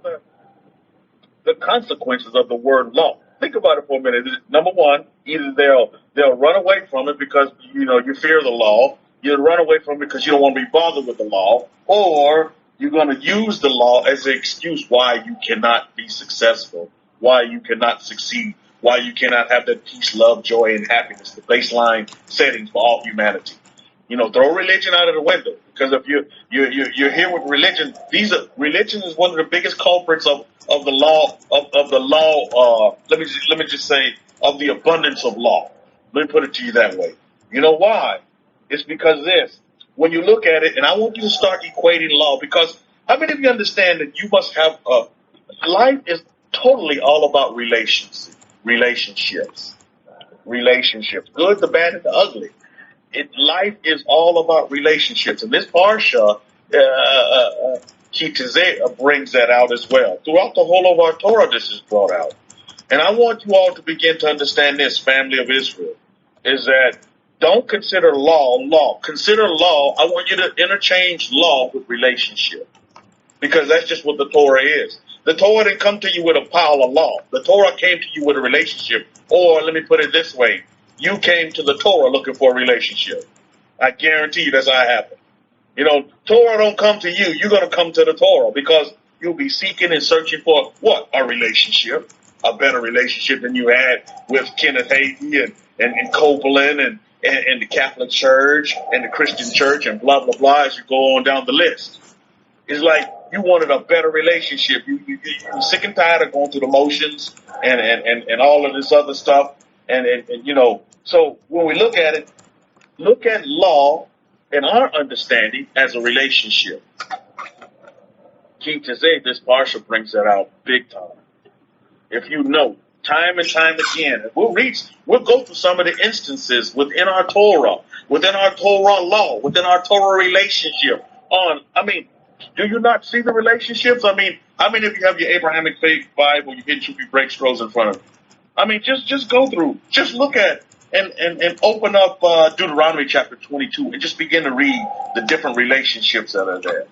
the consequences of the word law. Think about it for a minute. Number one, either they'll run away from it because you fear the law. You'll run away from it because you don't want to be bothered with the law, or you're going to use the law as an excuse why you cannot be successful, why you cannot succeed, why you cannot have that peace, love, joy, and happiness, the baseline settings for all humanity. Throw religion out of the window, because if you're here with religion, religion is one of the biggest culprits of the law of the law. Let me just say, of the abundance of law. Let me put it to you that way. You know why? It's because when you look at it, and I want you to start equating law, because how many of you understand that you must have life is totally all about relationships, good, the bad, and the ugly. Life is all about relationships, and this parsha, Chadasha, brings that out as well. Throughout the whole of our Torah, this is brought out. And I want you all to begin to understand this, family of Israel, is that don't consider law. Consider law. I want you to interchange law with relationship, because that's just what the Torah is. The Torah didn't come to you with a pile of law. The Torah came to you with a relationship. Or let me put it this way. You came to the Torah looking for a relationship. I guarantee you that's how it happened. Torah don't come to you. You're going to come to the Torah because you'll be seeking and searching for what? A relationship. A better relationship than you had with Kenneth Hagin and Copeland and the Catholic Church and the Christian Church and blah, blah, blah, as you go on down the list. It's like you wanted a better relationship. You're sick and tired of going through the motions and all of this other stuff. So when we look at it, look at law and our understanding as a relationship. Chadasha, this parsha brings that out big time. If you know, time and time again, we'll go through some of the instances within our Torah law, within our Torah relationship. Do you not see the relationships? How many of you have your Abrahamic-Faith Bible, you get your break scrolls in front of you? Just go through, just look at and open up Deuteronomy chapter 22 and just begin to read the different relationships that are there.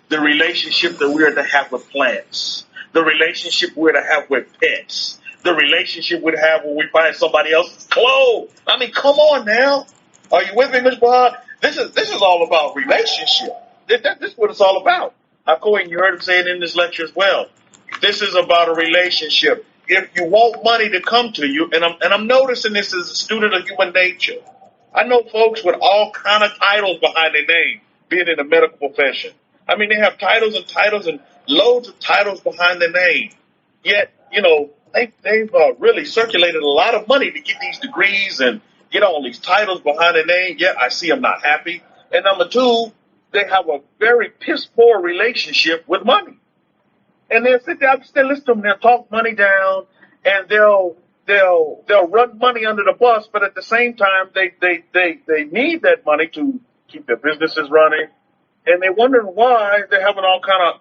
The relationship that we are to have with plants. The relationship we're to have with pets. The relationship we'd have when we find somebody else's clothes. Come on now. Are you with me, Ms. Bond? This is all about relationship. This is what it's all about. You heard him say it in this lecture as well. This is about a relationship. If you want money to come to you, and I'm noticing this as a student of human nature. I know folks with all kind of titles behind their name, being in the medical profession. They have titles and loads of titles behind their name. Yet, they've really circulated a lot of money to get these degrees and get all these titles behind their name. Yet I see them not happy. And number two, they have a very piss-poor relationship with money. And they'll sit there, still listen to them, they'll talk money down, and they'll run money under the bus, but at the same time, they need that money to keep their businesses running. And they're wondering why they're having all kind of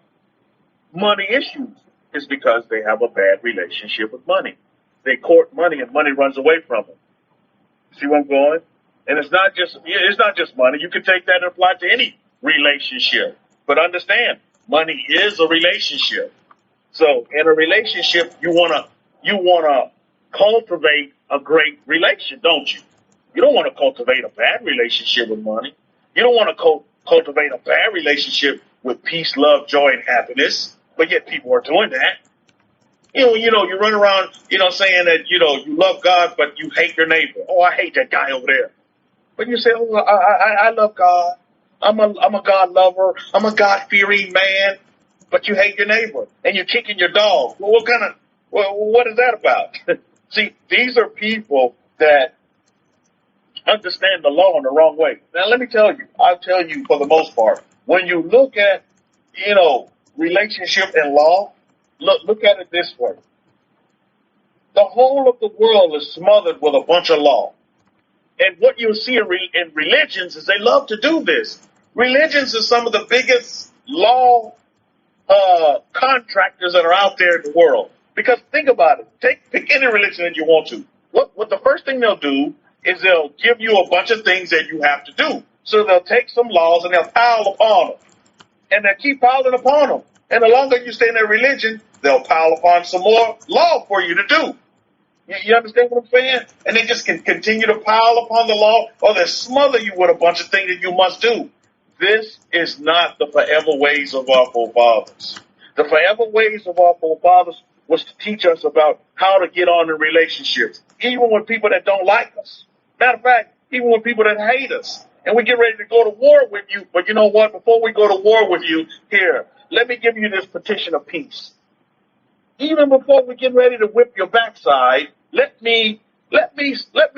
money issues. It's because they have a bad relationship with money. They court money and money runs away from them. See where I'm going? And it's not just money. You can take that and apply it to any relationship. But understand, money is a relationship. So in a relationship, you wanna cultivate a great relationship, don't you? You don't want to cultivate a bad relationship with money. You don't want to cultivate a bad relationship with peace, love, joy, and happiness. But yet people are doing that. You run around, saying that, you love God, but you hate your neighbor. Oh, I hate that guy over there. But you say, oh, I love God. I'm a God lover. I'm a God-fearing man. But you hate your neighbor and you're kicking your dog. Well, what is that about? See, these are people that understand the law in the wrong way. Now, let me tell you, I'll tell you for the most part, when you look at, relationship and law, look at it this way. The whole of the world is smothered with a bunch of law. And what you'll see in religions is they love to do this. Religions are some of the biggest law contractors that are out there in the world. Because think about it. Pick any religion that you want to. What the first thing they'll do is they'll give you a bunch of things that you have to do. So they'll take some laws and they'll pile upon them. And they'll keep piling upon them. And the longer you stay in their religion, they'll pile upon some more law for you to do. You understand what I'm saying? And they just can continue to pile upon the law, or they smother you with a bunch of things that you must do. This is not the forever ways of our forefathers. The forever ways of our forefathers was to teach us about how to get on in relationships, even with people that don't like us. Matter of fact, even with people that hate us. And we get ready to go to war with you. But you know what? Before we go to war with you, here, let me give you this petition of peace. Even before we get ready to whip your backside, let me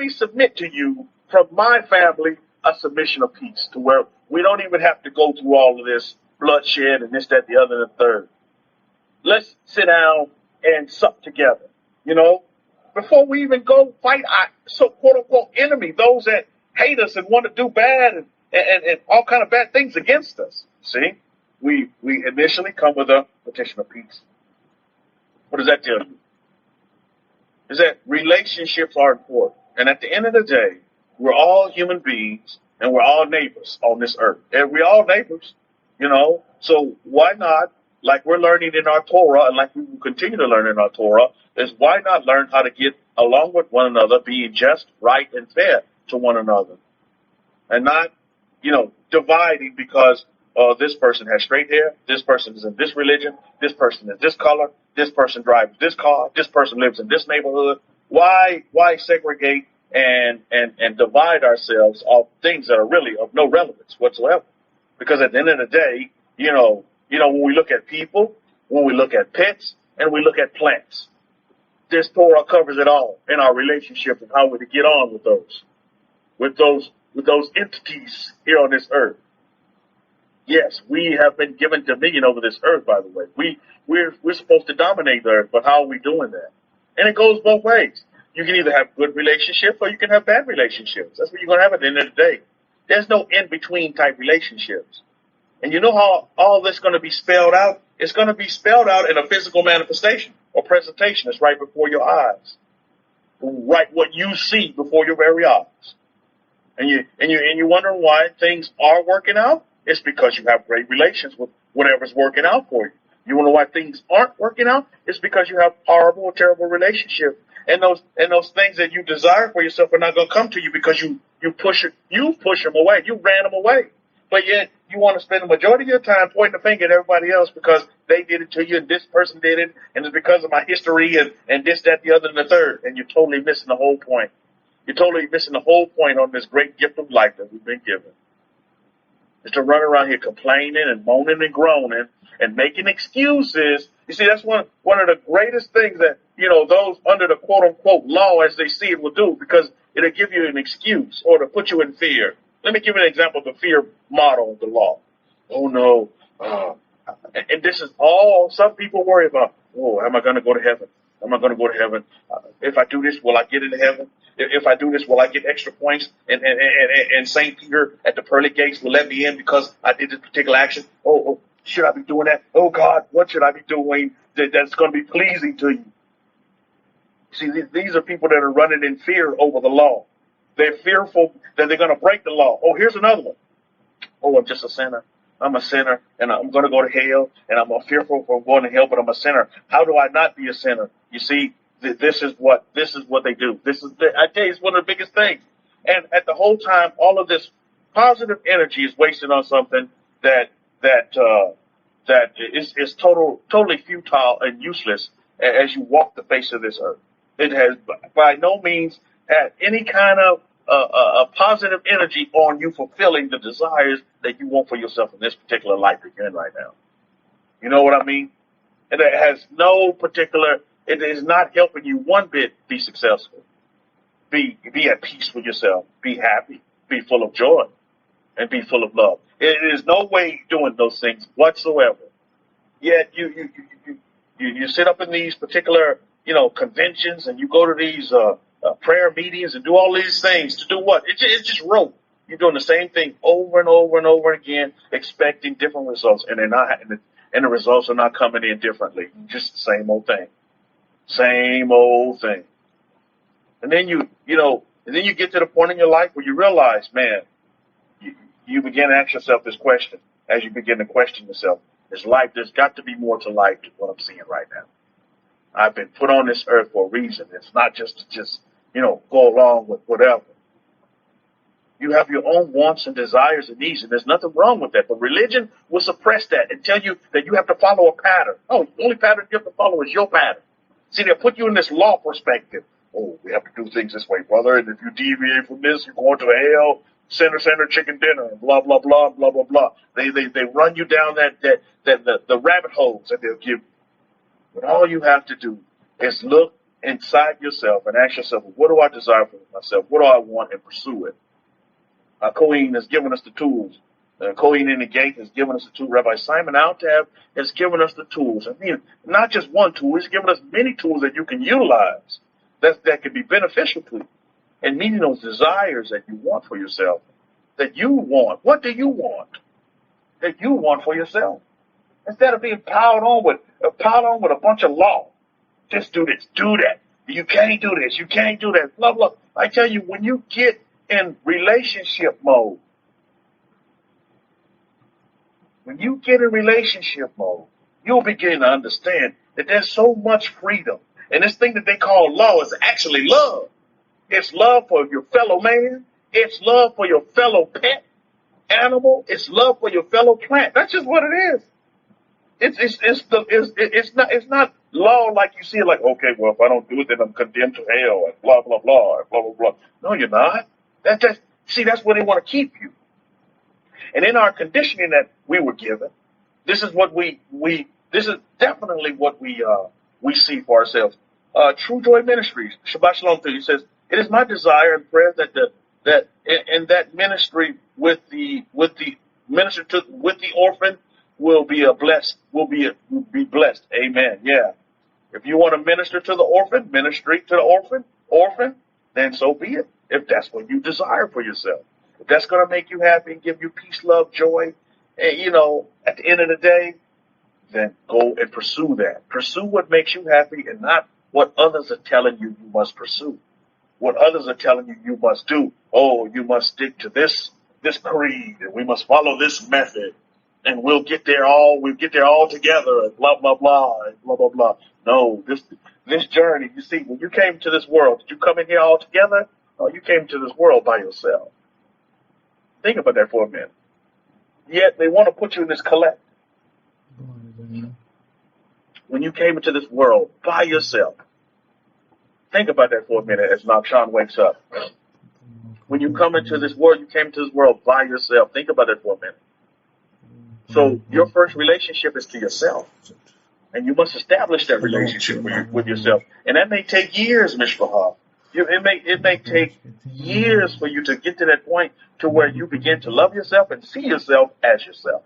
submit to you from my family a submission of peace, to where we don't even have to go through all of this bloodshed and this, that, the other, and the third. Let's sit down and sup together, before we even go fight our so quote unquote enemy, those that hate us and want to do bad and all kind of bad things against us. See, we initially come with a petition of peace. What does that tell you? Is that relationships are important. And at the end of the day, we're all human beings and we're all neighbors on this earth. And we're all neighbors, So why not, like we're learning in our Torah and like we will continue to learn in our Torah, is why not learn how to get along with one another, being just, right, and fair to one another. And not, dividing because this person has straight hair, this person is in this religion, this person is this color, this person drives this car, this person lives in this neighborhood. Why segregate and divide ourselves off things that are really of no relevance whatsoever? Because at the end of the day, when we look at people, when we look at pets, and we look at plants, this Torah covers it all in our relationship and how we to get on with those entities here on this earth. Yes, we have been given dominion over this earth, by the way. We're supposed to dominate the earth, but how are we doing that? And it goes both ways. You can either have good relationships or you can have bad relationships. That's what you're going to have at the end of the day. There's no in-between type relationships. And you know how all this is going to be spelled out? It's going to be spelled out in a physical manifestation or presentation that's right before your eyes. Right, what you see before your very eyes. And you're wondering why things are working out? It's because you have great relations with whatever's working out for you. You wonder why things aren't working out? It's because you have horrible or terrible relationships. And those things that you desire for yourself are not going to come to you because you push them away. You ran them away. But yet you want to spend the majority of your time pointing the finger at everybody else because they did it to you and this person did it and it's because of my history and this, that, the other, and the third. And you're totally missing the whole point. You're totally missing the whole point on this great gift of life that we've been given. Is to run around here complaining and moaning and groaning and making excuses. You see, that's one of the greatest things that, those under the quote-unquote law, as they see it, will do, because it'll give you an excuse or to put you in fear. Let me give you an example of the fear model of the law. Oh, no. And this is all some people worry about. Oh, am I going to go to heaven? Am I going to go to heaven? If I do this, will I get into heaven? If I do this, will I get extra points? And St. Peter at the pearly gates will let me in because I did this particular action. Oh, should I be doing that? Oh, God, what should I be doing that's going to be pleasing to you? See, these are people that are running in fear over the law. They're fearful that they're going to break the law. Oh, here's another one. Oh, I'm just a sinner. I'm a sinner, and I'm going to go to hell, and I'm fearful for going to hell, but I'm a sinner. How do I not be a sinner? You see, this is what they do. I tell you, it's one of the biggest things. And at the whole time, all of this positive energy is wasted on something that is totally futile and useless as you walk the face of this earth. It has by no means had any kind of a positive energy on you fulfilling the desires that you want for yourself in this particular life that you're in right now. You know what I mean? And it has no particular, it is not helping you one bit be successful. Be at peace with yourself. Be happy. Be full of joy. And be full of love. It is no way doing those things whatsoever. Yet you sit up in these particular, conventions and you go to these prayer meetings and do all these things to do what? It's just rote. You're doing the same thing over and over and over again, expecting different results, and they're not, and the results are not coming in differently. Just the same old thing, same old thing. And then you get to the point in your life where you realize, man, you begin to ask yourself this question as you begin to question yourself: Is life? There's got to be more to life than what I'm seeing right now. I've been put on this earth for a reason. It's not just to go along with whatever. You have your own wants and desires and needs, and there's nothing wrong with that. But religion will suppress that and tell you that you have to follow a pattern. Oh, the only pattern you have to follow is your pattern. See, they'll put you in this law perspective. Oh, we have to do things this way, brother, and if you deviate from this, you're going to hell. Center, chicken dinner, and blah, blah, blah, blah, blah, blah. They run you down the rabbit holes that they'll give you. But all you have to do is look inside yourself and ask yourself, what do I desire for myself? What do I want, and pursue it? Cohen has given us the tools. Cohen in the Gate has given us the tools. Rabbi Simon Altab has given us the tools. I mean, not just one tool. He's given us many tools that you can utilize that can be beneficial to you. And meeting those desires that you want for yourself, that you want. What do you want? That you want for yourself. Instead of being piled on with a bunch of law. Just do this, do that. You can't do this, you can't do that, blah, blah. I tell you, when you get in relationship mode, you'll begin to understand that there's so much freedom. And this thing that they call law is actually love. It's love for your fellow man. It's love for your fellow pet animal. It's love for your fellow plant. That's just what it is. It's not law like you see it like, okay, well, if I don't do it, then I'm condemned to hell and blah, blah, blah, and blah, blah, blah. No, you're not. That's where they want to keep you. And in our conditioning that we were given, this is definitely what we see for ourselves. True Joy Ministries, Shabbat Shalom to you, says, it is my desire and prayer that in that ministry with the minister with the orphan will be blessed. Amen. Yeah. If you want to minister to the orphan, ministry to the orphan, then so be it. If that's what you desire for yourself, if that's going to make you happy and give you peace, love, joy, and, at the end of the day, then go and pursue that. Pursue what makes you happy and not what others are telling you must pursue. What others are telling you must do. Oh, you must stick to this creed, and we must follow this method, and we'll get there all together, and blah, blah, blah, and blah, blah, blah. No, this journey, you see, when you came to this world, did you come in here all together? No, you came to this world by yourself. Think about that for a minute. Yet they want to put you in this collect. When you came into this world by yourself. Think about that for a minute as Nakshan wakes up. When you come into this world, you came to this world by yourself. Think about that for a minute. So your first relationship is to yourself. And you must establish that relationship with yourself. And that may take years, Mishpahah. It may take years for you to get to that point to where you begin to love yourself and see yourself as yourself.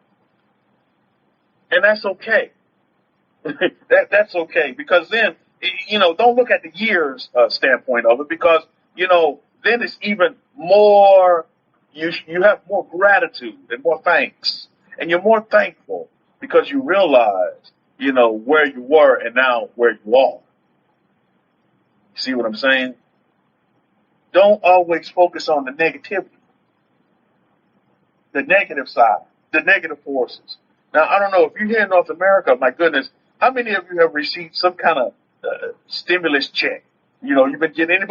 And that's okay. That's okay, because then, don't look at the years standpoint of it, because, then it's even more, you have more gratitude and more thanks. And you're more thankful because you realize, where you were and now where you are. See what I'm saying? Don't always focus on the negativity, the negative side, the negative forces. Now, I don't know if you're here in North America, my goodness, how many of you have received some kind of stimulus check? You've been getting,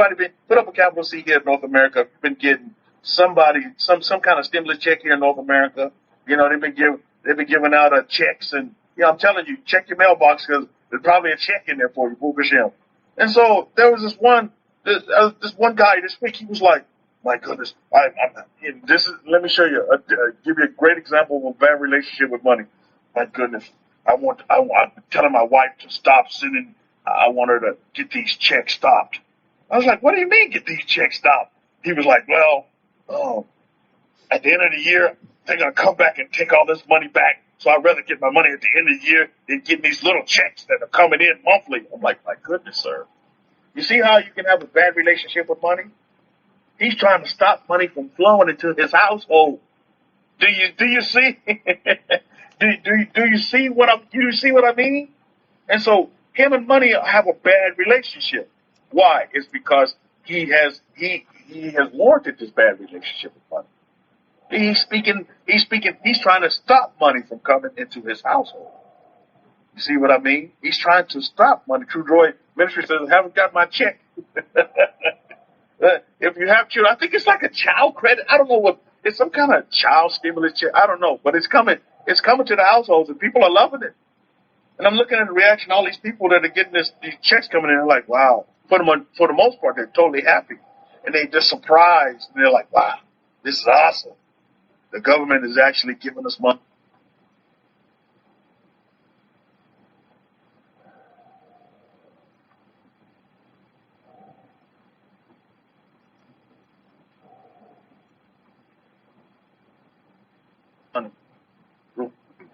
put up a capital C here in North America. You've been getting some kind of stimulus check here in North America. They've been giving out checks, and I'm telling you, check your mailbox because there's probably a check in there for you, Baruch Hashem. And so there was this one guy this week. He was like, my goodness, let me show you, give you a great example of a bad relationship with money. My goodness, I'm telling my wife to stop sending. I want her to get these checks stopped. I was like, what do you mean get these checks stopped? He was like, well, at the end of the year, they're going to come back and take all this money back. So I'd rather get my money at the end of the year than getting these little checks that are coming in monthly. I'm like, my goodness, sir. You see how you can have a bad relationship with money? He's trying to stop money from flowing into his household. Do you see? do you see what I mean? And so him and money have a bad relationship. Why? It's because he has warranted this bad relationship with money. He's trying to stop money from coming into his household. You see what I mean? He's trying to stop money. True Joy Ministry says, I haven't got my check. If you have children, I think it's like a child credit. I don't know what, it's some kind of child stimulus check. I don't know, but it's coming to the households and people are loving it. And I'm looking at the reaction of all these people that are getting these checks coming in. They're like, wow. For the most part, they're totally happy. And they're just surprised. And they're like, wow, this is awesome. The government is actually giving us money.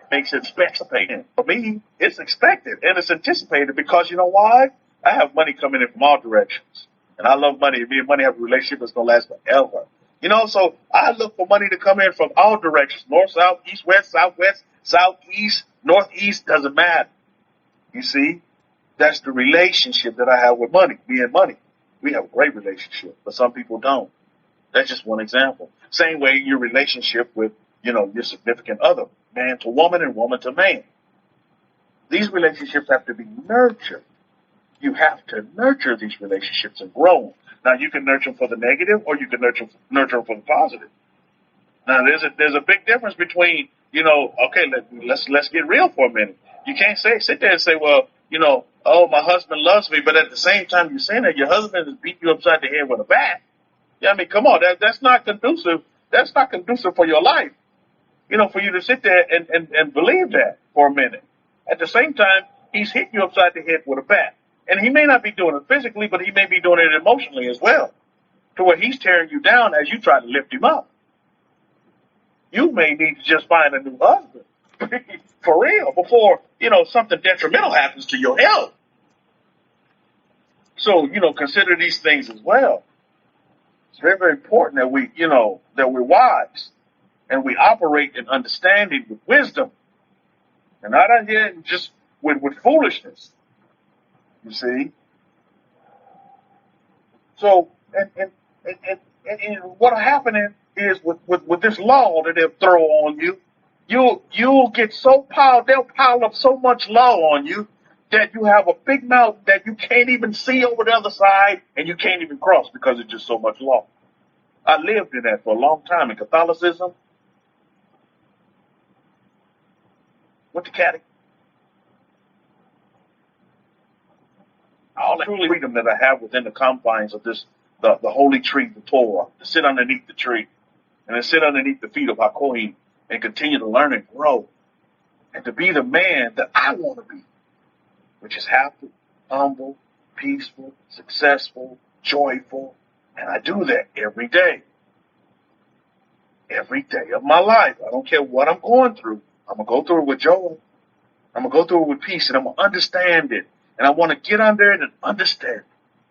Makes it expected. For me, it's expected and it's anticipated because you know why? I have money coming in from all directions. And I love money. Me and money have a relationship that's going to last forever. You know, so I look for money to come in from all directions. North, south, east, west, southwest, southeast, northeast, doesn't matter. You see? That's the relationship that I have with money. Me and money. We have a great relationship, but some people don't. That's just one example. Same way your relationship with, your significant other, man to woman and woman to man. These relationships have to be nurtured. You have to nurture these relationships and grow. Now, you can nurture them for the negative or you can nurture them for the positive. Now, there's a big difference between, okay, let's get real for a minute. You can't sit there and say, well, oh, my husband loves me, but at the same time you're saying that your husband is beating you upside the head with a bat. Yeah, I mean, come on, that's not conducive. That's not conducive for your life. For you to sit there and believe that for a minute. At the same time, he's hitting you upside the head with a bat. And he may not be doing it physically, but he may be doing it emotionally as well. To where he's tearing you down as you try to lift him up. You may need to just find a new husband. For real. Before, something detrimental happens to your health. So, consider these things as well. It's very, very important that we're wise. And we operate in understanding with wisdom. And not out here just with foolishness. You see? So, and what'll happen is with this law that they'll throw on you, you'll get they'll pile up so much law on you that you have a big mountain that you can't even see over the other side and you can't even cross because it's just so much law. I lived in that for a long time in Catholicism. Went to catechism. All the truly freedom that I have within the confines of this, the holy tree, the Torah, to sit underneath the tree and to sit underneath the feet of Hakoim and continue to learn and grow and to be the man that I want to be, which is happy, humble, peaceful, successful, joyful. And I do that every day. Every day of my life. I don't care what I'm going through. I'm going to go through it with joy. I'm going to go through it with peace, and I'm going to understand it. And I want to get under it and understand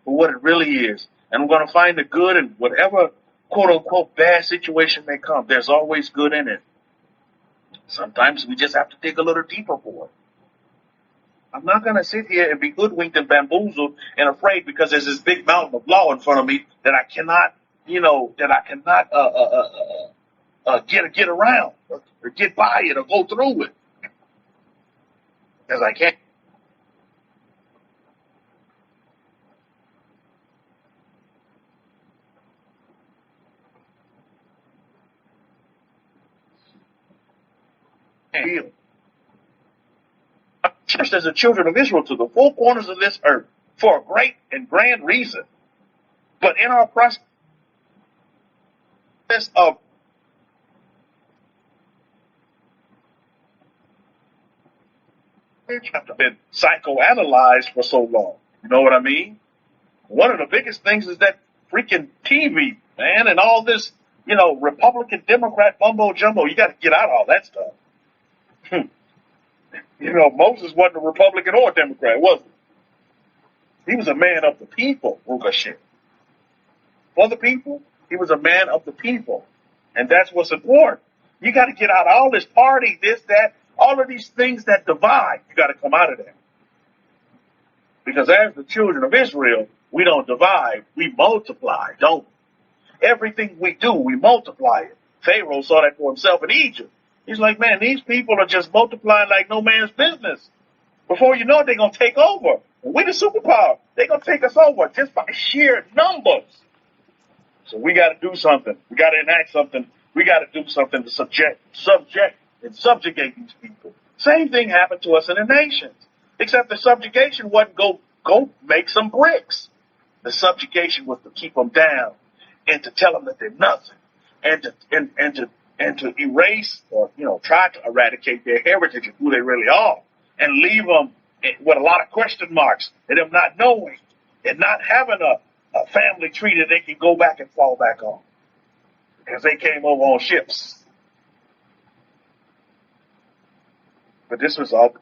for what it really is. And I'm going to find the good in whatever quote-unquote bad situation may come. There's always good in it. Sometimes we just have to dig a little deeper for it. I'm not going to sit here and be hoodwinked and bamboozled and afraid because there's this big mountain of law in front of me that I cannot, get around or get by it or go through it. Because I can't. Church as the children of Israel to the four corners of this earth for a great and grand reason. But in our process of have been psychoanalyzed for so long. You know what I mean? One of the biggest things is that freaking TV, man, and all this, Republican, Democrat, mumbo jumbo. You got to get out of all that stuff. Moses wasn't a Republican or a Democrat, was he? He was a man of the people, Rukashin. For the people, he was a man of the people. And that's what's important. You got to get out of all this party, this, that, all of these things that divide. You got to come out of that. Because as the children of Israel, we don't divide, we multiply, don't we? Everything we do, we multiply it. Pharaoh saw that for himself in Egypt. He's like, man, these people are just multiplying like no man's business. Before you know it, they're going to take over. And we're the superpower. They're going to take us over just by sheer numbers. So we got to do something. We got to enact something. We got to do something to subjugate these people. Same thing happened to us in the nations. Except the subjugation wasn't go make some bricks. The subjugation was to keep them down and to tell them that they're nothing, and to erase or try to eradicate their heritage and who they really are, and leave them with a lot of question marks and them not knowing and not having a family tree that they can go back and fall back on because they came over on ships. But this was all.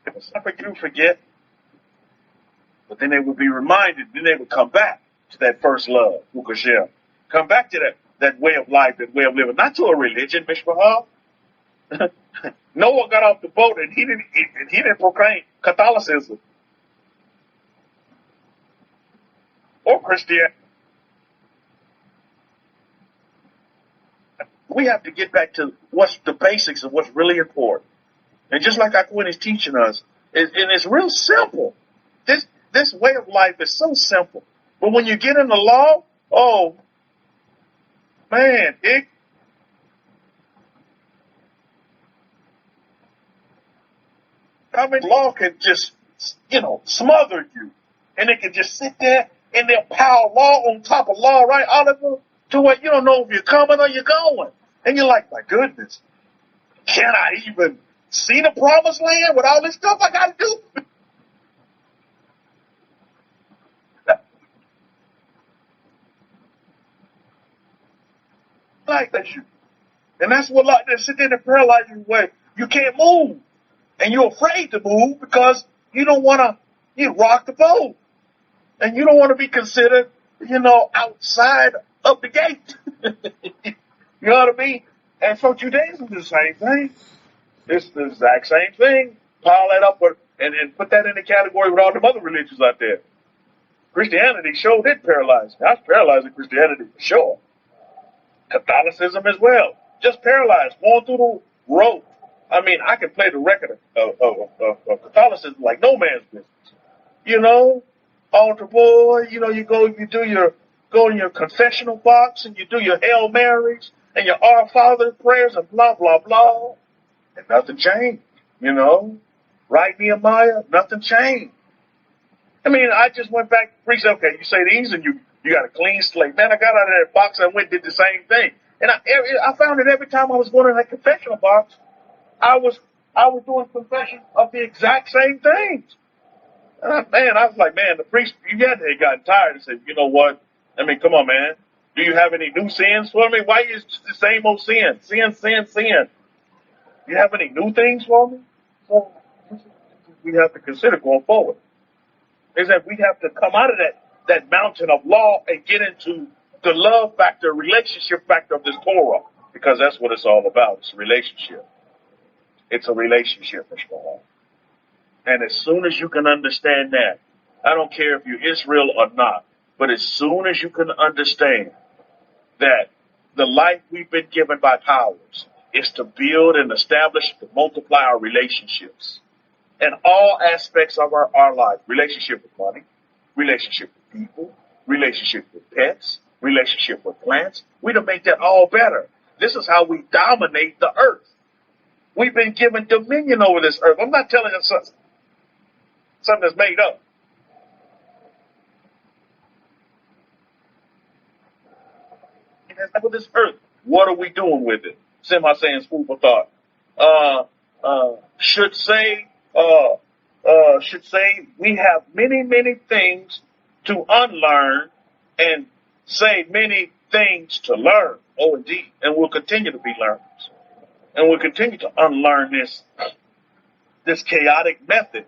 It was something you forget, but then they would be reminded, then they would come back to that first love, Ukashem. Come back to that way of life, that way of living, not to a religion, Mishpahah. Noah got off the boat and he didn't proclaim Catholicism or Christianity. We have to get back to what's the basics of what's really important. And just like Aquin is teaching us, and it's real simple. This way of life is so simple. But when you get in the law, oh, man, law can just, smother you. And it can just sit there and they'll pile law on top of law, right, Oliver? To where you don't know if you're coming or you're going. And you're like, my goodness, can I even see the promised land with all this stuff I got to do? Like that you. And that's what they sit there and paralyze you where you can't move. And you're afraid to move because you don't want to rock the boat. And you don't want to be considered, outside of the gate. You know what I mean? And so Judaism is the same thing. It's the exact same thing. Pile that up and put that in the category with all the other religions out there. Christianity sure did paralyze me. I was paralyzed in Christianity for sure. Catholicism as well. Just paralyzed, going through the road. I mean, I can play the record of Catholicism like no man's business. Altar boy, you go in your confessional box and you do your Hail Marys and your Our Father prayers and blah, blah, blah. And nothing changed, Right, Nehemiah? Nothing changed. I mean, I just went back to preach, okay, you say these and you got a clean slate. Man, I got out of that box and went and did the same thing. And I found that every time I was going in that confessional box, I was doing confession of the exact same things. And I was like, man, the priest, you had gotten tired and said, you know what? I mean, come on, man. Do you have any new sins for me? Why is it the same old sin? Sin, sin, sin. Do you have any new things for me? So we have to consider going forward. Is that we have to come out of that mountain of law and get into the love factor, relationship factor of this Torah. Because that's what it's all about. It's a relationship. It's a relationship, Mishpah. And as soon as you can understand that, I don't care if you're Israel or not, but as soon as you can understand that the life we've been given by powers is to build and establish, to multiply our relationships in all aspects of our life. Relationship with money, relationship with people, relationship with pets, relationship with plants. We to make that all better. This is how we dominate the earth. We've been given dominion over this earth. I'm not telling you something that's made up. With this earth, what are we doing with it? Semi-saying food for thought. Should say we have many, many things to unlearn and say many things to learn. Oh, indeed. And we'll continue to be learners. And we'll continue to unlearn this chaotic method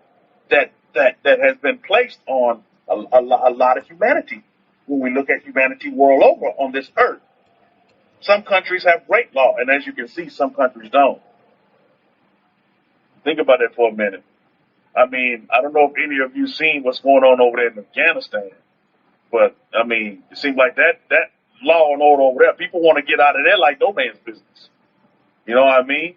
that has been placed on a lot of humanity. When we look at humanity world over on this earth, some countries have great law, and as you can see, some countries don't. Think about that for a minute. I mean, I don't know if any of you seen what's going on over there in Afghanistan, but I mean, it seems like that law and order over there, people want to get out of there like no man's business. You know what I mean?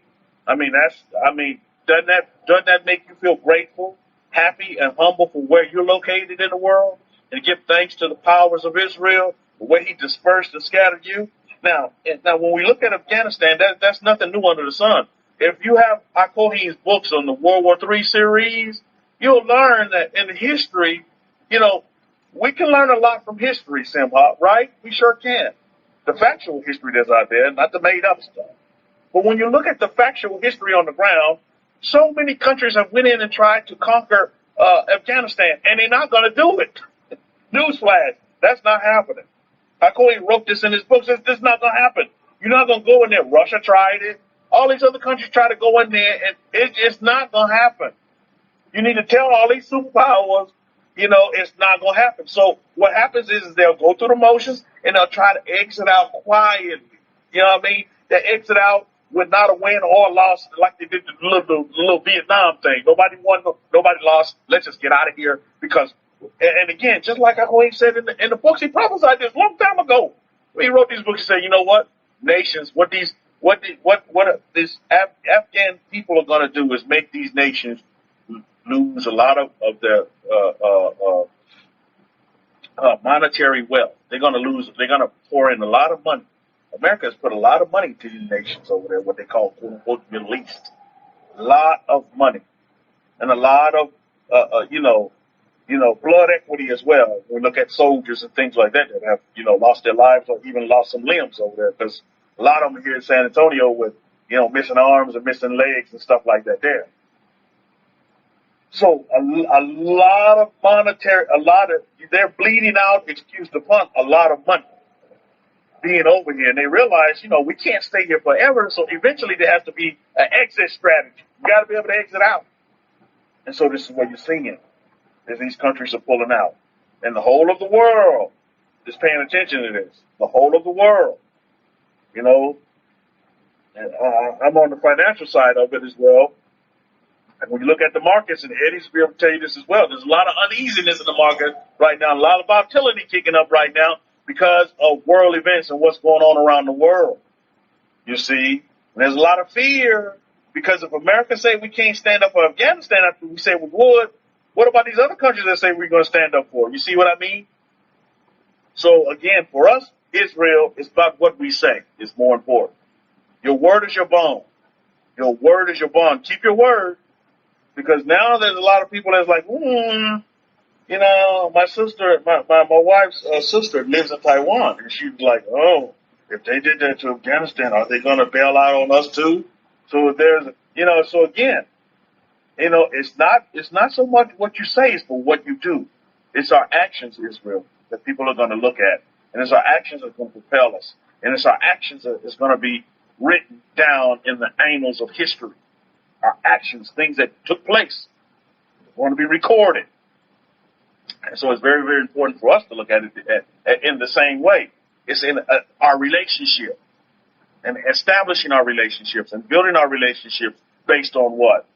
Doesn't that make you feel grateful, happy, and humble for where you're located in the world, and give thanks to the powers of Israel, the way He dispersed and scattered you? Now, when we look at Afghanistan, that's nothing new under the sun. If you have Akohi's books on the World War III series, you'll learn that in history, we can learn a lot from history, Simha, right? We sure can. The factual history that's out there, not the made up stuff. But when you look at the factual history on the ground, so many countries have went in and tried to conquer Afghanistan, and they're not going to do it. Newsflash, that's not happening. Hakohi wrote this in his book, says this is not going to happen. You're not going to go in there. Russia tried it. All these other countries try to go in there, and it's not going to happen. You need to tell all these superpowers, it's not going to happen. So what happens is they'll go through the motions, and they'll try to exit out quietly. You know what I mean? They exit out with not a win or a loss, like they did the little Vietnam thing. Nobody won, nobody lost. Let's just get out of here because. And again, just like Akohi said in the books, he prophesied this a long time ago. When he wrote these books, he said, you know what? Nations, what these Afghan people are going to do is make these nations lose a lot of their monetary wealth. They're going to pour in a lot of money. America has put a lot of money to these nations over there, what they call, quote unquote, Middle East. A lot of money. And a lot of, blood equity as well. We look at soldiers and things like that have, lost their lives or even lost some limbs over there. Because a lot of them here in San Antonio with, missing arms and missing legs and stuff like that there. So a lot of they're bleeding out, excuse the pun, a lot of money being over here. And they realize, we can't stay here forever. So eventually there has to be an exit strategy. You got to be able to exit out. And so this is what you're seeing. As these countries are pulling out. And the whole of the world is paying attention to this. The whole of the world. And I'm on the financial side of it as well. And when you look at the markets, and Eddie's will be able to tell you this as well, there's a lot of uneasiness in the market right now, a lot of volatility kicking up right now because of world events and what's going on around the world. You see, and there's a lot of fear because if America say we can't stand up for Afghanistan after we say we would, what about these other countries that say we're going to stand up for? You see what I mean? So, again, for us, Israel, it's about what we say is more important. Your word is your bond. Your word is your bond. Keep your word. Because now there's a lot of people that's like, my sister, my wife's sister lives in Taiwan. And she's like, oh, if they did that to Afghanistan, are they going to bail out on us too? So there's, so again, it's not so much what you say, it's for what you do. It's our actions, Israel, that people are going to look at. And it's our actions that are going to propel us. And it's our actions that is going to be written down in the annals of history. Our actions, things that took place, want to be recorded. And so it's very, very important for us to look at it in the same way. It's in our relationship and establishing our relationships and building our relationships based on what?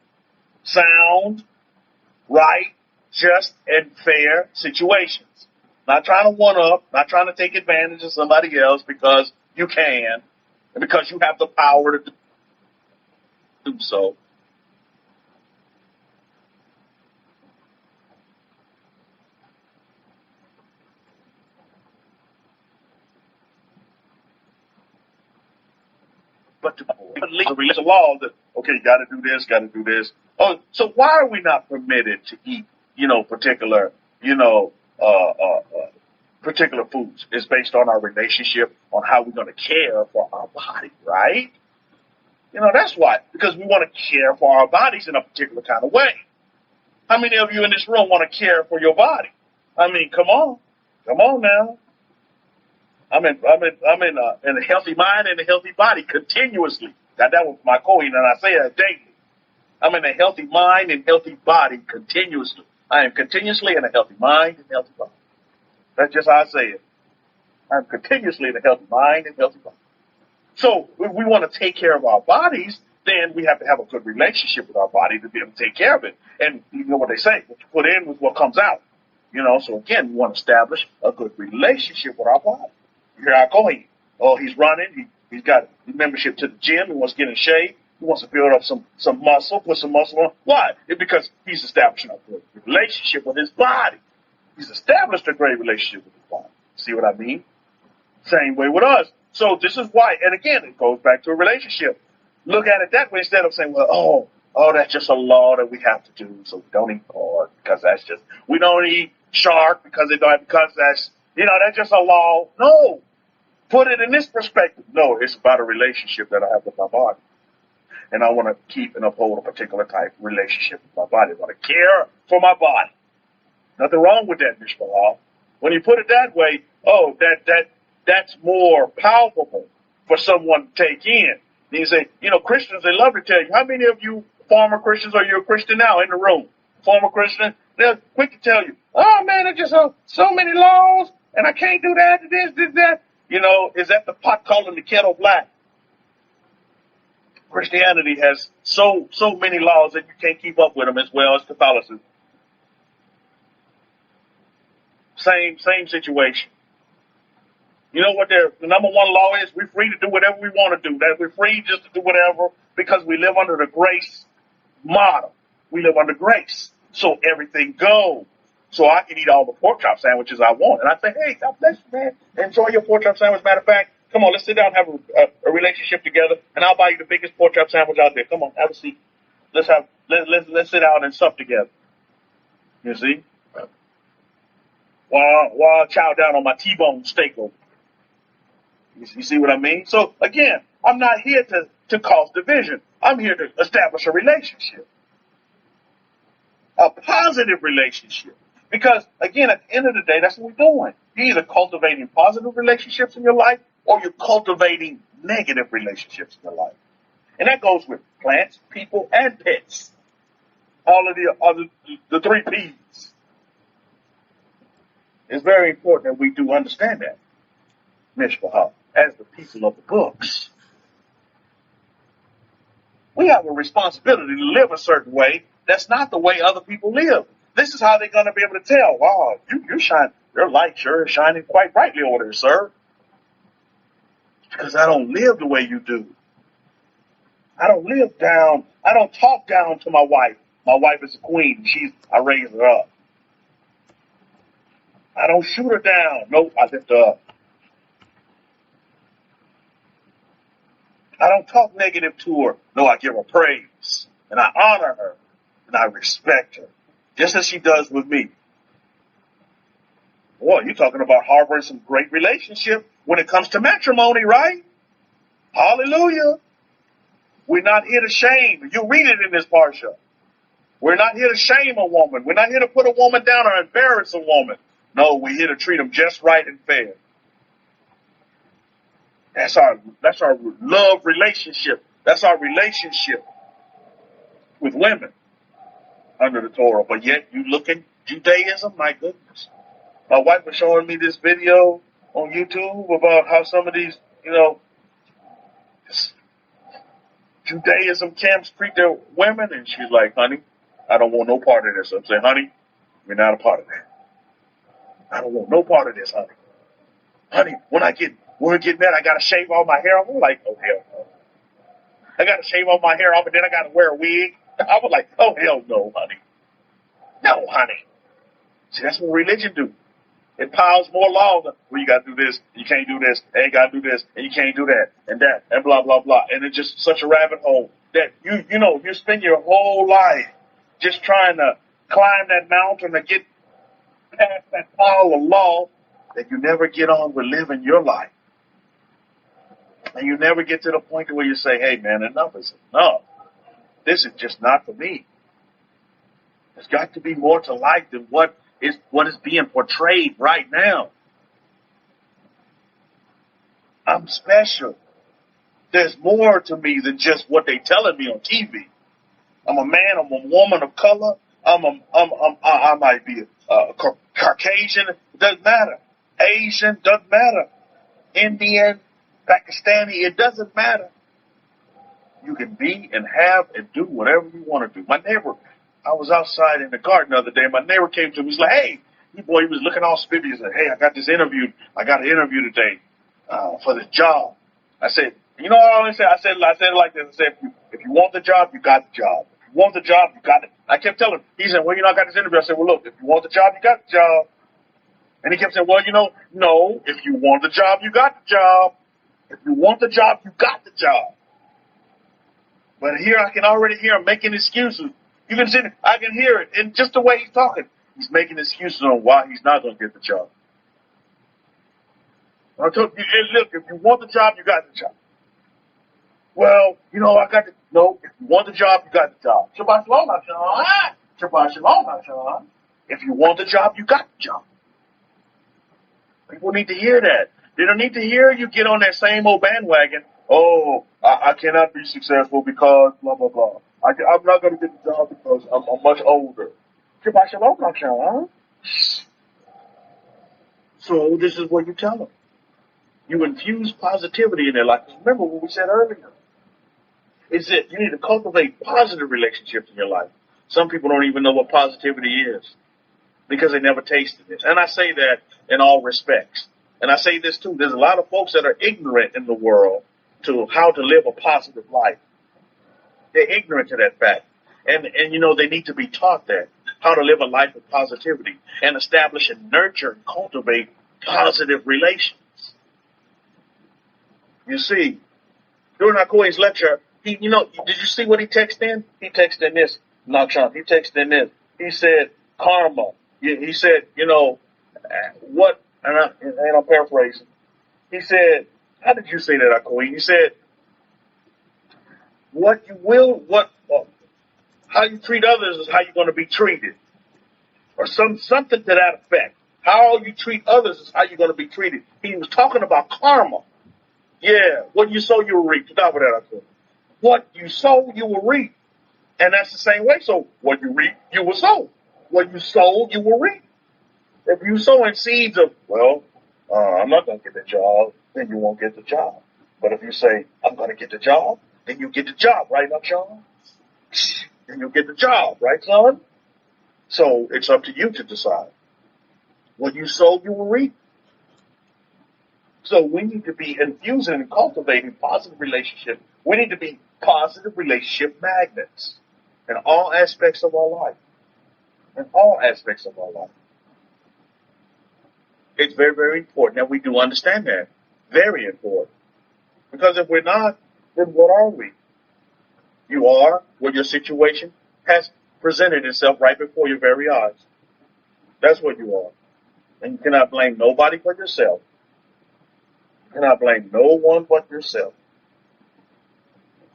Sound, right, just, and fair situations. Not trying to one-up, not trying to take advantage of somebody else because you can and because you have the power to do so. But to release a law that, okay, you got to do this, got to do this. Oh, so why are we not permitted to eat, particular, particular foods? It's based on our relationship, on how we're going to care for our body, right? That's why. Because we want to care for our bodies in a particular kind of way. How many of you in this room want to care for your body? I mean, come on now. I'm in a healthy mind and a healthy body continuously. That was my Kohen, and I say that daily. I'm in a healthy mind and healthy body continuously. I am continuously in a healthy mind and healthy body. That's just how I say it. I'm continuously in a healthy mind and healthy body. So if we want to take care of our bodies, then we have to have a good relationship with our body to be able to take care of it. And you know what they say, what you put in is what comes out. So again, we want to establish a good relationship with our body. Here I go. He's running. He's got membership to the gym. He wants to get in shape. He wants to build up some muscle, put some muscle on. Why? It's because he's establishing a good relationship with his body. He's established a great relationship with his body. See what I mean? Same way with us. So this is why, and again, it goes back to a relationship. Look at it that way instead of saying, well, that's just a law that we have to do, so we don't eat pork because we don't eat shark because that's just a law. No. Put it in this perspective. No, it's about a relationship that I have with my body. And I want to keep and uphold a particular type of relationship with my body. I want to care for my body. Nothing wrong with that, Mishpah. When you put it that way, that's more palpable for someone to take in. And you say, Christians, they love to tell you. How many of you former Christians are you a Christian now in the room? Former Christian, they're quick to tell you, oh man, there's just so many laws, and I can't do that, this, that. Is that the pot calling the kettle black? Christianity has so many laws that you can't keep up with them as well as Catholicism. Same situation. You know what the number one law is? We're free to do whatever we want to do. That we're free just to do whatever because we live under the grace model. We live under grace. So everything goes. So I can eat all the pork chop sandwiches I want. And I say, hey, God bless you, man. Enjoy your pork chop sandwich. Matter of fact, come on, let's sit down and have a relationship together, and I'll buy you the biggest pork chop sandwich out there. Come on, have a seat. Let's sit down and sup together. You see? While I chow down on my T-bone steak over. You see what I mean? So again, I'm not here to cause division. I'm here to establish a relationship. A positive relationship. Because, again, at the end of the day, that's what we're doing. You're either cultivating positive relationships in your life or you're cultivating negative relationships in your life. And that goes with plants, people, and pets. All of the 3 P's. It's very important that we do understand that, Mishpah, as the people of the books. We have a responsibility to live a certain way that's not the way other people live. This is how they're going to be able to tell, wow, your light sure is shining quite brightly over there, sir. Because I don't live the way you do. I don't talk down to my wife. My wife is a queen. I raise her up. I don't shoot her down. Nope, I lift her up. I don't talk negative to her. No, I give her praise. And I honor her. And I respect her. Just as she does with me. Boy, you're talking about harboring some great relationship when it comes to matrimony, right? Hallelujah. We're not here to shame. You read it in this parsha. We're not here to shame a woman. We're not here to put a woman down or embarrass a woman. No, we're here to treat them just right and fair. That's our love relationship. That's our relationship with women under the Torah. But yet you look at Judaism, my goodness. My wife was showing me this video on YouTube about how some of these, Judaism camps treat their women, and she's like, honey, I don't want no part of this. I'm saying, honey, we're not a part of that. I don't want no part of this, honey. Honey, when I get mad, I gotta shave all my hair off. I'm like, oh hell no. I gotta shave all my hair off, and then I gotta wear a wig. I was like, oh hell no, honey. No, honey. See, that's what religion do. It piles more laws. Well, you gotta do this, you can't do this, and you gotta do this, and you can't do that, and blah, blah, blah. And it's just such a rabbit hole that you spend your whole life just trying to climb that mountain to get past that pile of law that you never get on with living your life. And you never get to the point where you say, hey man, enough is enough. This is just not for me. There's got to be more to life than what is being portrayed right now. I'm special. There's more to me than just what they telling me on TV. I'm a man. I'm a woman of color. I might be Caucasian. It doesn't matter. Asian, doesn't matter. Indian, Pakistani, it doesn't matter. You can be and have and do whatever you want to do. My neighbor, I was outside in the garden the other day. My neighbor came to me. He's like, hey, he was looking all spiffy. He said, hey, I got this interview. I got an interview today for this job. I said, you know what I always say? I said it like this. I said, if you want the job, you got the job. If you want the job, you got it. I kept telling him. He said, well, I got this interview. I said, well, look, if you want the job, you got the job. And he kept saying, well, no, if you want the job, you got the job. If you want the job, you got the job. But here I can already hear him making excuses. You can see it. I can hear it in just the way he's talking. He's making excuses on why he's not going to get the job. I told you, hey, look, if you want the job, you got the job. Well, I got the... No, if you want the job, you got the job. Shabbat shalom, Hashem. Shabbat shalom, Hashem. If you want the job, you got the job. People need to hear that. They don't need to hear you get on that same old bandwagon. Oh, I cannot be successful because blah, blah, blah. I'm not going to get the job because I'm much older. Shabbat shalom, Hashem. So this is what you tell them. You infuse positivity in their life. Remember what we said earlier. Is that you need to cultivate positive relationships in your life. Some people don't even know what positivity is because they never tasted it. And I say that in all respects. And I say this too. There's a lot of folks that are ignorant in the world to how to live a positive life. They're ignorant to that fact. And they need to be taught that, how to live a life of positivity and establish and nurture and cultivate positive relations. You see, during Akoi's lecture, did you see what he texted in? He texted in this, Nakshan. He texted in this. He said, karma. He said, what, and I'm paraphrasing. He said, how did you say that, Akoi? He said, how you treat others is how you're going to be treated. Or something to that effect. How you treat others is how you're going to be treated. He was talking about karma. Yeah, what you sow, you will reap. What you sow, you will reap. And that's the same way. So what you reap, you will sow. What you sow, you will reap. If you sow in seeds of, I'm not going to get the job, then you won't get the job. But if you say, I'm going to get the job, then you get the job, right, Sean? Then you'll get the job, right, son? So it's up to you to decide. What you sow, you will reap. So we need to be infusing and cultivating positive relationships. We need to be positive relationship magnets in all aspects of our life. In all aspects of our life. It's very, very important that we do understand that. Very important. Because if we're not, then what are we? You are what your situation has presented itself right before your very eyes. That's what you are. And you cannot blame nobody but yourself. You cannot blame no one but yourself.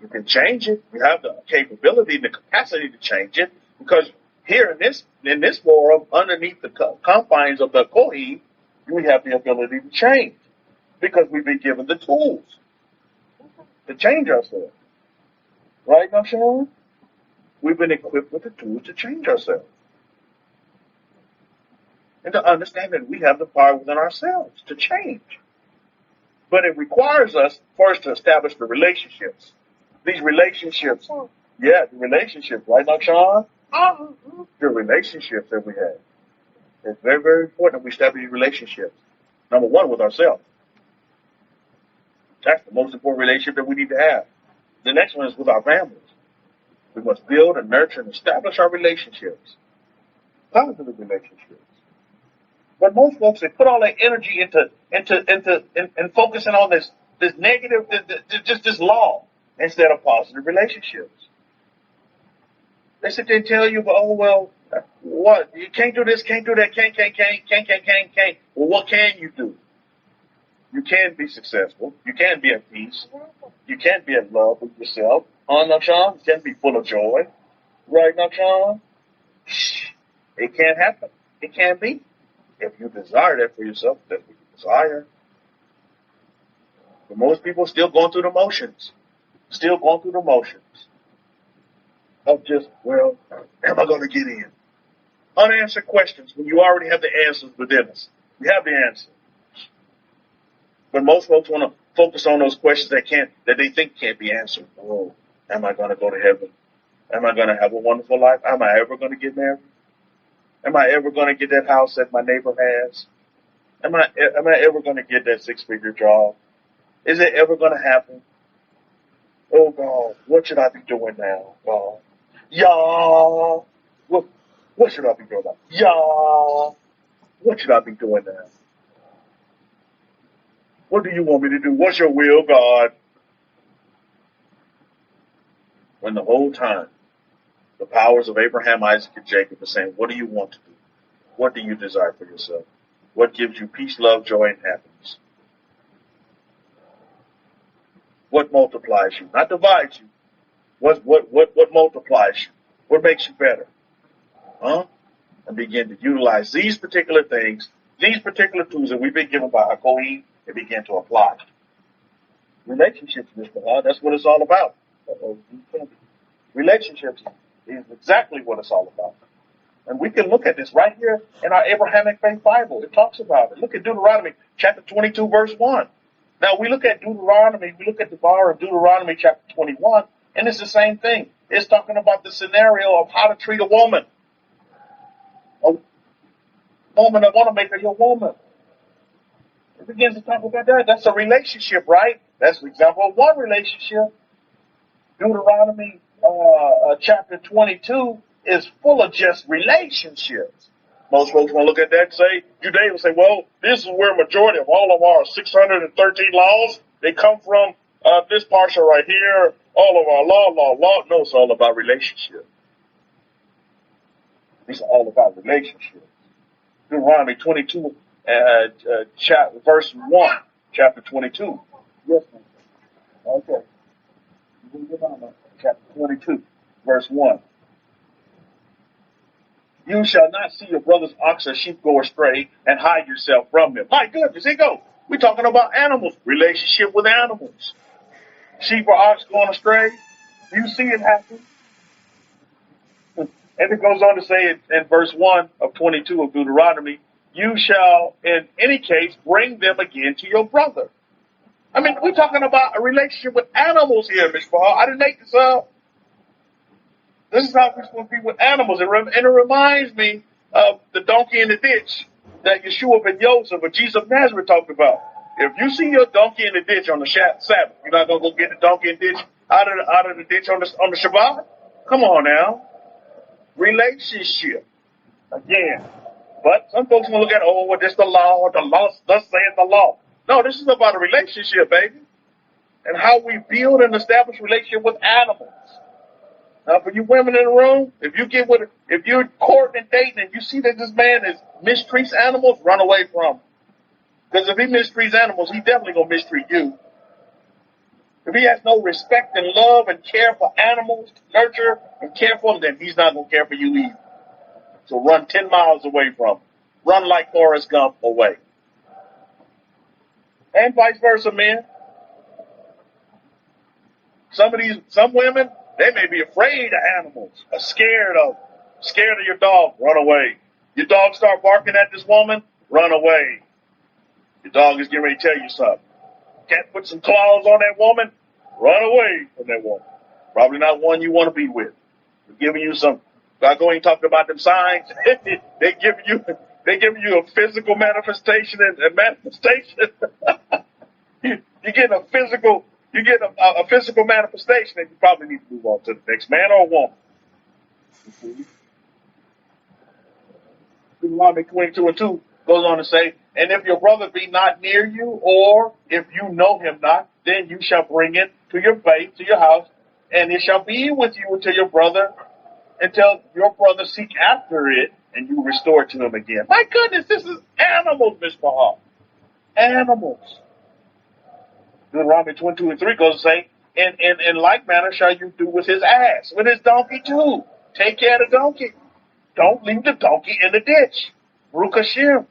You can change it. You have the capability and the capacity to change it because here in this forum, underneath the confines of the Kohen, we have the ability to change because we've been given the tools to change ourselves. Right, Nashawn? We've been equipped with the tools to change ourselves. And to understand that we have the power within ourselves to change. But it requires us first to establish the relationships. These relationships, the relationships, right, Nashawn? The relationships that we have. It's very, very important that we establish these relationships. Number one, with ourselves. That's the most important relationship that we need to have. The next one is with our families. We must build and nurture and establish our relationships. Positive relationships. But most folks, they put all their energy into focusing on this negative, just this law, instead of positive relationships. They sit there and tell you, what? You can't do this, can't do that, can't. Well, what can you do? You can be successful. You can be at peace. You can be in love with yourself. Nakshan? You can be full of joy. Right, Nakshan? It can't happen. It can be. If you desire that for yourself, that's what you desire. But most people are still going through the motions. Still going through the motions of just, well, am I going to get in? Unanswered questions when you already have the answers within us. You have the answer. But most folks want to focus on those questions that they think can't be answered. Oh, am I going to go to heaven? Am I going to have a wonderful life? Am I ever going to get married? Am I ever going to get that house that my neighbor has? Am I ever going to get that 6-figure job? Is it ever going to happen? Oh, God, what should I be doing now, God? Y'all, what should I be doing now? Y'all, what should I be doing now? What do you want me to do? What's your will, God? When the whole time, the powers of Abraham, Isaac, and Jacob are saying, what do you want to do? What do you desire for yourself? What gives you peace, love, joy, and happiness? What multiplies you? Not divides you. What multiplies you? What makes you better? Huh? And begin to utilize these particular things, these particular tools that we've been given by our Kohen, and begin to apply. Relationships, Mr. Hall, that's what it's all about. Relationships is exactly what it's all about. And we can look at this right here in our Abrahamic-Faith Bible. It talks about it. Look at Deuteronomy chapter 22, verse 1. Now, we look at Deuteronomy, we look at the bar of Deuteronomy chapter 21, and it's the same thing. It's talking about the scenario of how to treat a woman. A woman that want to make her your woman. It begins to talk about that. That's a relationship, right? That's an example of one relationship. Deuteronomy chapter 22 is full of just relationships. Most folks want to look at that and say, Judaism say, well, this is where majority of all of our 613 laws, they come from this portion right here, all of our law. No, it's all about relationship. These are all about relationships. Deuteronomy 22, verse 1, chapter 22. Yes, ma'am. Okay. Chapter 22, verse 1. You shall not see your brother's ox or sheep go astray and hide yourself from them. My goodness, here you go. We're talking about animals, relationship with animals. Sheep or ox going astray. You see it happen. And it goes on to say in verse 1 of 22 of Deuteronomy, you shall in any case bring them again to your brother. I mean, we're talking about a relationship with animals here, Mr. Paul. I didn't make this up. This is how we're supposed to be with animals. And it reminds me of the donkey in the ditch that Yeshua ben Yosef or Jesus of Nazareth talked about. If you see your donkey in the ditch on the Sabbath, you're not going to go get the donkey in the ditch out of the ditch on the Shabbat? Come on now. Relationship. Again. But some folks will look at, well, this the law, thus saith the law. No, this is about a relationship, baby. And how we build and establish a relationship with animals. Now, for you women in the room, if you're courting and dating and you see that this man mistreats animals, run away from him. Because if he mistreats animals, he definitely going to mistreat you. If he has no respect and love and care for animals, nurture and care for them, then he's not going to care for you either. So run 10 miles away from him. Run like Forrest Gump away. And vice versa, men. Some women, they may be afraid of animals, or scared of your dog, run away. Your dog start barking at this woman, run away. Your dog is getting ready to tell you something. Can't put some claws on that woman, run away from that woman. Probably not one you want to be with. They're giving you some, I go and talk about them signs. They give you a physical manifestation and manifestation. You get a physical manifestation, and you probably need to move on to the next man or woman. Deuteronomy 22:2 goes on to say, and if your brother be not near you, or if you know him not, then you shall bring it to your base, to your house, and it shall be with you until your brother seek after it, and you restore it to him again. My goodness, this is animals, Miss Bahal. Animals. Deuteronomy 22:3 goes to say, in like manner shall you do with his ass, with his donkey too. Take care of the donkey. Don't leave the donkey in the ditch. Baruch Hashem.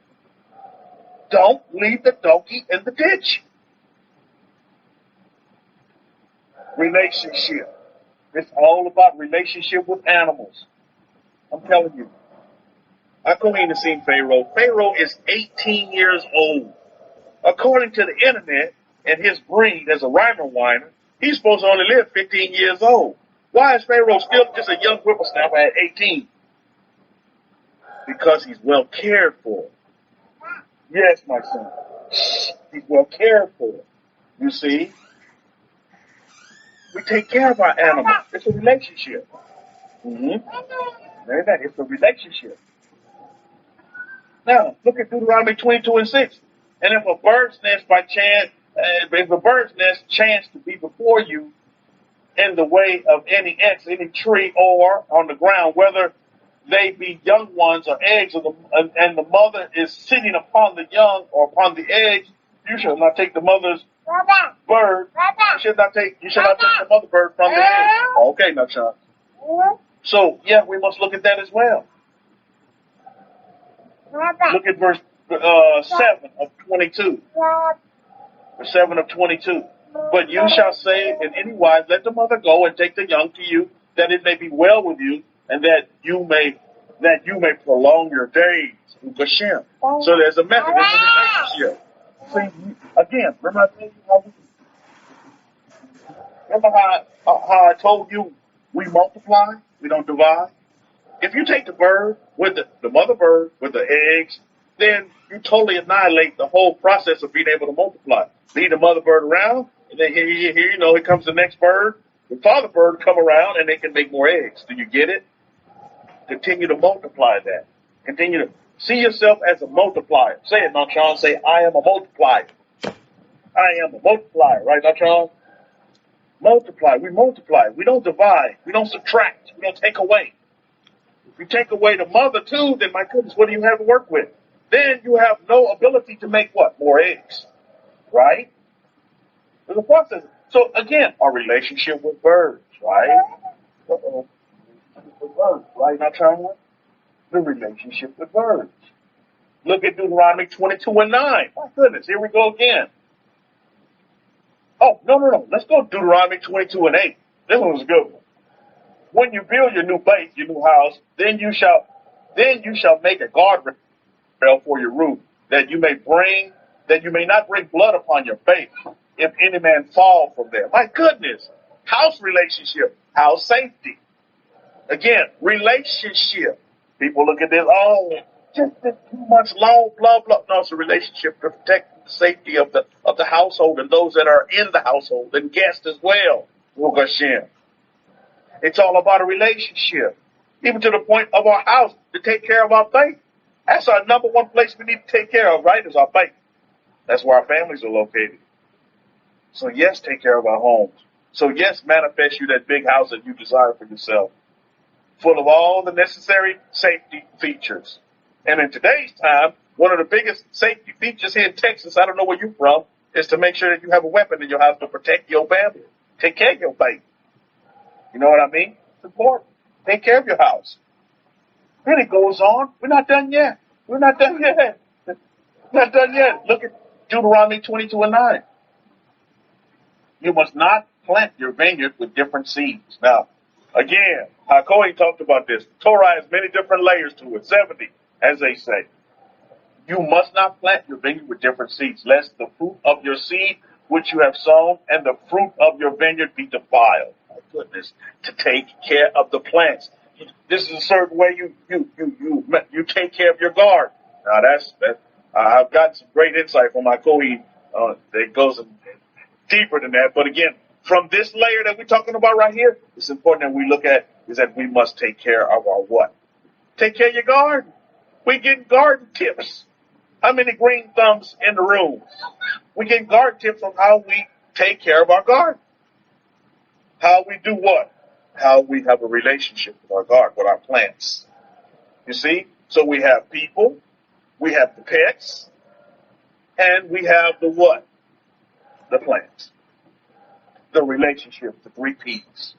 Don't leave the donkey in the ditch. Relationship. It's all about relationship with animals. I'm telling you. I couldn't even see Pharaoh. Pharaoh is 18 years old. According to the internet and his breed as a rhymer whiner, he's supposed to only live 15 years old. Why is Pharaoh still just a young whippersnapper at 18? Because he's well cared for. Yes, my son. He's well cared for. You see? We take care of our animals. It's a relationship. Mm-hmm. It's a relationship. Now, look at Deuteronomy 22:6. And if a bird's nest chanced to be before you in the way of any X, any tree, or on the ground, whether they be young ones or eggs, and the mother is sitting upon the young or upon the eggs, you shall not take the mother's bird. You should not take the mother bird from the egg. Okay, now, Sean. So, yeah, we must look at that as well. Look at verse 7 of 22. Verse 7 of 22. But you shall say in any wise, let the mother go and take the young to you, that it may be well with you, and that you may prolong your days. Hashem. So there's a method, there's a relationship. See, again, remember how I told you we multiply, we don't divide? If you take the bird with the mother bird with the eggs, then you totally annihilate the whole process of being able to multiply. Lead the mother bird around, and then here comes the next bird. The father bird come around, and they can make more eggs. Do you get it? Continue to multiply that. Continue to see yourself as a multiplier. Say it, now, Sean. Say, I am a multiplier. I am a multiplier. Right, now, Sean? Multiply. We multiply. We don't divide. We don't subtract. We don't take away. If you take away the mother, too, then, my goodness, what do you have to work with? Then you have no ability to make what? More eggs. Right? There's a process. So, again, our relationship with birds, right? Uh-oh. With birds, right, now, Sean? The relationship with birds. Look at Deuteronomy 22:9. My goodness, here we go again. Oh, no. Let's go to Deuteronomy 22:8. This one was a good one. When you build your new base, your new house, then you shall make a guardrail for your roof, that you may not bring blood upon your face, if any man fall from there. My goodness, house relationship, house safety. Again, relationship. People look at this, just this too much law, blah, blah. No, it's a relationship to protect the safety of the household and those that are in the household and guests as well. It's all about a relationship. Even to the point of our house, to take care of our faith. That's our number one place we need to take care of, right, is our faith. That's where our families are located. So, yes, take care of our homes. So, yes, manifest you that big house that you desire for yourself, full of all the necessary safety features. And in today's time, one of the biggest safety features here in Texas, I don't know where you're from, is to make sure that you have a weapon in your house to protect your family. Take care of your faith. You know what I mean? It's important. Take care of your house. Then it goes on. We're not done yet. Not done yet. Look at Deuteronomy 22:9. You must not plant your vineyard with different seeds. Now, again, Hakohi talked about this. Torah has many different layers to it, 70, as they say. You must not plant your vineyard with different seeds, lest the fruit of your seed which you have sown and the fruit of your vineyard be defiled. My goodness, to take care of the plants. This is a certain way you take care of your garden. Now I've gotten some great insight from Hakohi that goes deeper than that. But again, from this layer that we're talking about right here, it's important that we look at is that we must take care of our what? Take care of your garden. We get garden tips. How many green thumbs in the room? We get garden tips on how we take care of our garden. How we do what? How we have a relationship with our garden, with our plants. You see? So we have people, we have the pets, and we have the what? The plants. The relationship, the 3 P's.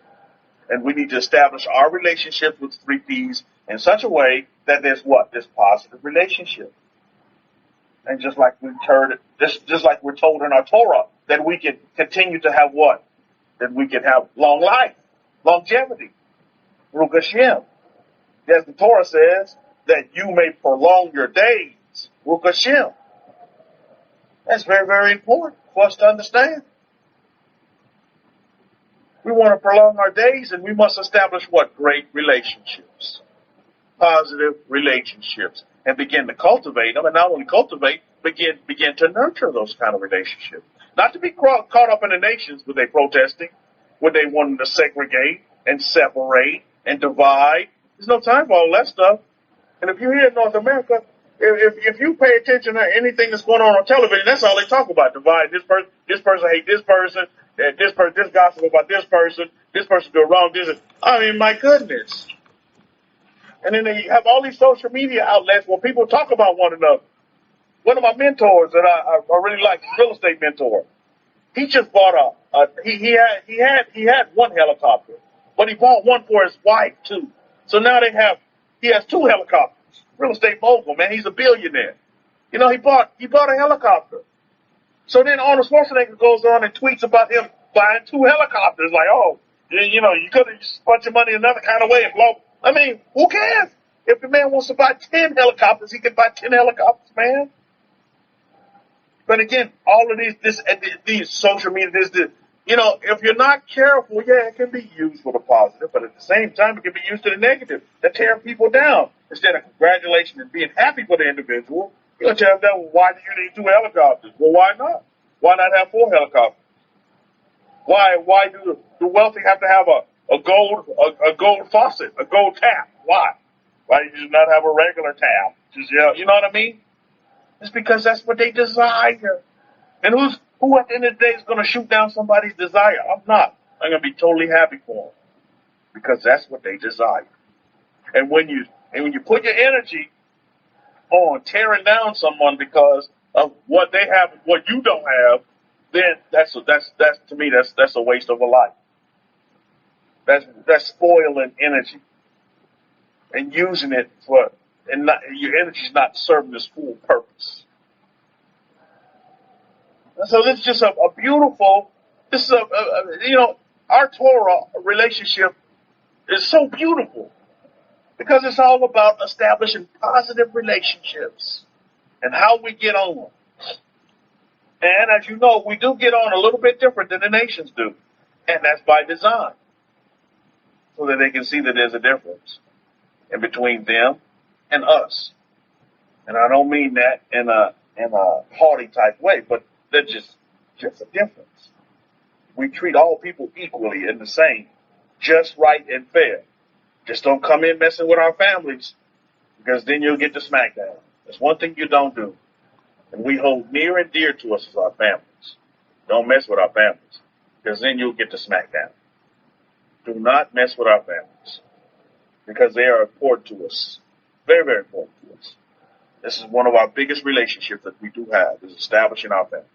And we need to establish our relationship with 3 P's in such a way that there's what? This positive relationship. And just like we're told in our Torah, that we can continue to have what? then we can have long life, longevity. Baruch Hashem. As the Torah says, that you may prolong your days. Baruch Hashem. That's very, very important for us to understand. We want to prolong our days, and we must establish what? Great relationships. Positive relationships. And begin to cultivate them, and not only cultivate, begin to nurture those kind of relationships. Not to be caught up in the nations with they protesting, where they wanting to segregate and separate and divide. There's no time for all that stuff. And if you're here in North America, if you pay attention to anything that's going on television, that's all they talk about. Divide. This person hate this person, this gossip about this person do wrong, I mean, my goodness. And then they have all these social media outlets where people talk about one another. One of my mentors that I really like, real estate mentor, he just bought he had one helicopter, but he bought one for his wife too. So now he has two helicopters. Real estate mogul, man, he's a billionaire. You know, he bought a helicopter. So then Arnold Schwarzenegger goes on and tweets about him buying two helicopters. Like, oh, you know, you could have spent your money another kind of way and blow. I mean, who cares? If the man wants to buy 10 helicopters, he can buy 10 helicopters, man. But again, all of these social media, you know, if you're not careful, yeah, it can be used for the positive, but at the same time, it can be used to the negative, to tear people down. Instead of congratulations and being happy for the individual, you're going to tell them, well, why do you need two helicopters? Well, why not? Why not have 4 helicopters? Why do the wealthy have to have a gold faucet, a gold tap? Why? Why do you not have a regular tap? Just, you know what I mean? It's because that's what they desire. And who at the end of the day is going to shoot down somebody's desire? I'm not. I'm going to be totally happy for them because that's what they desire. And when you put your energy on tearing down someone because of what they have, what you don't have, then that's to me that's a waste of a life. That's spoiling energy and using it your energy's not serving its full purpose. And so this is just a beautiful. This is our Torah relationship is so beautiful because it's all about establishing positive relationships and how we get on. And as you know, we do get on a little bit different than the nations do, and that's by design, so that they can see that there's a difference in between them and us. And I don't mean that in a haughty type way, but they're just a difference. We treat all people equally and the same, just right and fair. Just don't come in messing with our families, because then you'll get the smackdown. That's one thing you don't do. And we hold near and dear to us as our families. Don't mess with our families, because then you'll get the smackdown. Do not mess with our families, because they are important to us. Very, very important to us. This is one of our biggest relationships that we do have, is establishing our family.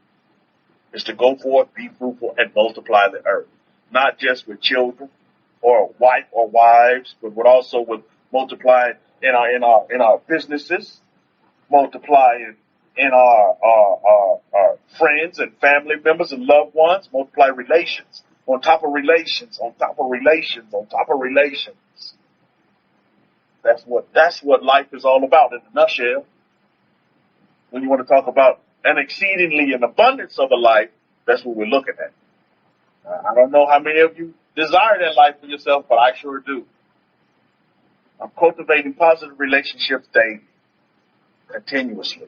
Is to go forth, be fruitful, and multiply the earth. Not just with children or wife or wives, but also with multiplying in our businesses, multiplying in our friends and family members and loved ones, multiply relations on top of relations, on top of relations, on top of relations. That's what life is all about in a nutshell. When you want to talk about an exceedingly an abundance of a life, that's what we're looking at. I don't know how many of you desire that life for yourself, but I sure do. I'm cultivating positive relationships daily, continuously.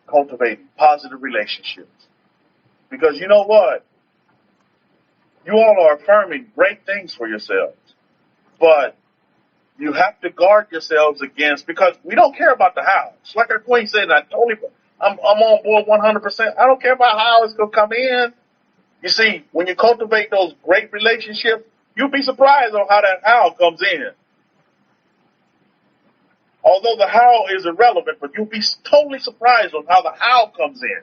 Cultivating positive relationships. Because you know what? You all are affirming great things for yourselves. But you have to guard yourselves against, because we don't care about the how. It's like our queen said, and I'm on board 100%. I don't care about how it's going to come in. You see, when you cultivate those great relationships, you'll be surprised on how that how comes in. Although the how is irrelevant, but you'll be totally surprised on how the how comes in.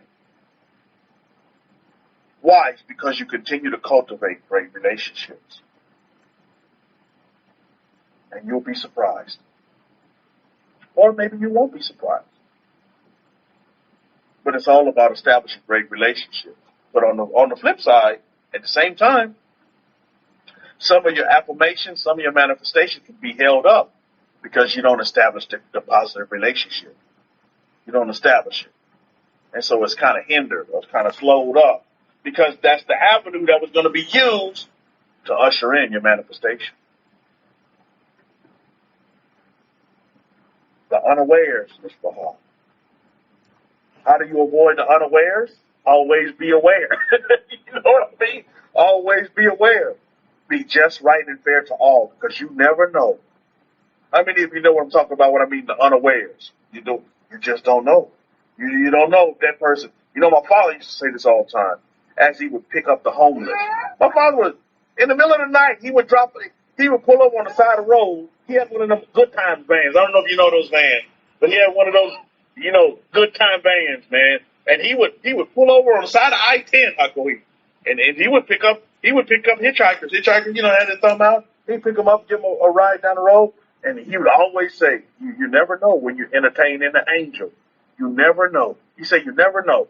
Why? It's because you continue to cultivate great relationships. And you'll be surprised. Or maybe you won't be surprised. But it's all about establishing great relationships. But on the flip side, at the same time, Some of your affirmations, some of your manifestations can be held up because you don't establish the positive relationship. You don't establish it. And so it's kind of hindered or it's kind of slowed up because that's the avenue that was going to be used to usher in your manifestation. The unawares, Mr. Bahal. How do you avoid the unawares? Always be aware. You know what I mean? Always be aware. Be just, right, and fair to all because you never know. How many of you know what I'm talking about when I mean the unawares? You just don't know. You don't know if that person. You know, my father used to say this all the time as he would pick up the homeless. My father was, in the middle of the night, he would pull up on the side of the road. He had one of them good time vans. I don't know if you know those vans, but he had one of those, good time vans, man. And he would pull over on the side of I-10, and he would pick up hitchhikers. Hitchhikers, had their thumb out. He'd pick them up, give them a ride down the road, and he would always say, "You never know when you're entertaining an angel. You never know." He said, "You never know."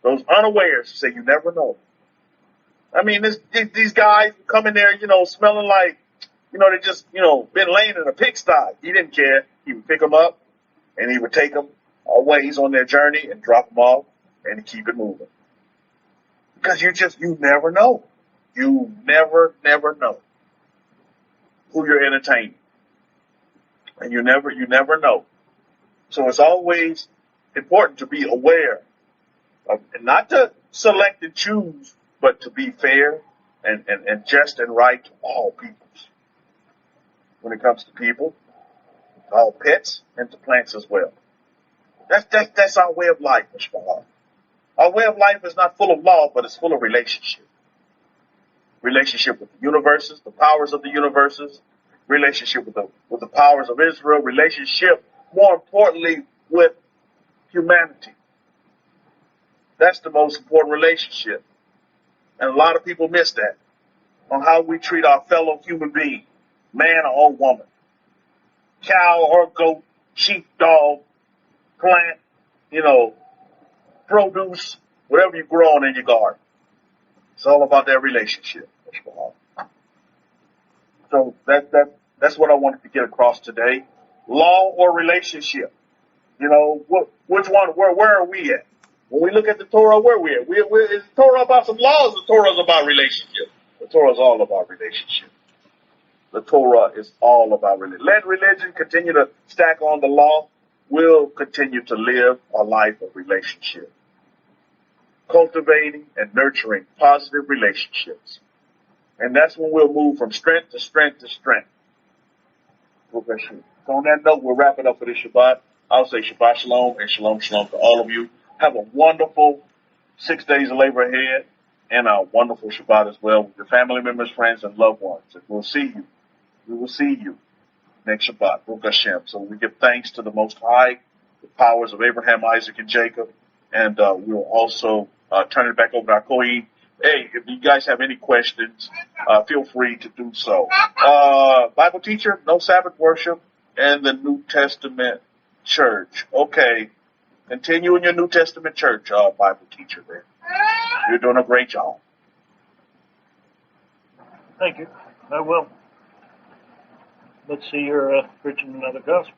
Those unawares, he said, "You never know." I mean, these guys come in there, smelling like, they just, been laying in a pigsty. He didn't care. He would pick them up, and he would take them a ways on their journey and drop them off and keep it moving. Because you never know. You never know who you're entertaining. And you never know. So it's always important to be aware of, and not to select and choose, but to be fair and just and right to all peoples. When it comes to people, all pets, and to plants as well. That's our way of life, Mr. Bahal. Our way of life is not full of law, but it's full of relationship. Relationship with the universes, the powers of the universes, relationship with the powers of Israel, relationship, more importantly, with humanity. That's the most important relationship. And a lot of people miss that on how we treat our fellow human being, man or woman, cow or goat, sheep, dog, plant, produce, whatever you're growing in your garden. It's all about that relationship. So that's what I wanted to get across today. Law or relationship? Which one? Where are we at? When we look at the Torah, where are we at? Is the Torah about some laws? The Torah is about relationship. The Torah is all about relationship. The Torah is all about religion. Let religion continue to stack on the law. We'll continue to live a life of relationship. Cultivating and nurturing positive relationships. And that's when we'll move from strength to strength to strength. So on that note, we'll wrap it up for this Shabbat. I'll say Shabbat Shalom and Shalom Shalom to all of you. Have a wonderful 6 days of labor ahead and a wonderful Shabbat as well with your family members, friends, and loved ones. And we'll see you. We will see you next Shabbat. Baruch Hashem. So we give thanks to the Most High, the powers of Abraham, Isaac, and Jacob. And we'll also turn it back over to our Kohen. Hey, if you guys have any questions, feel free to do so. Bible teacher, no Sabbath worship, and the New Testament church. Okay. Continue in your New Testament church, Bible teacher there. You're doing a great job. Thank you. I will. Let's see, you're preaching another gospel.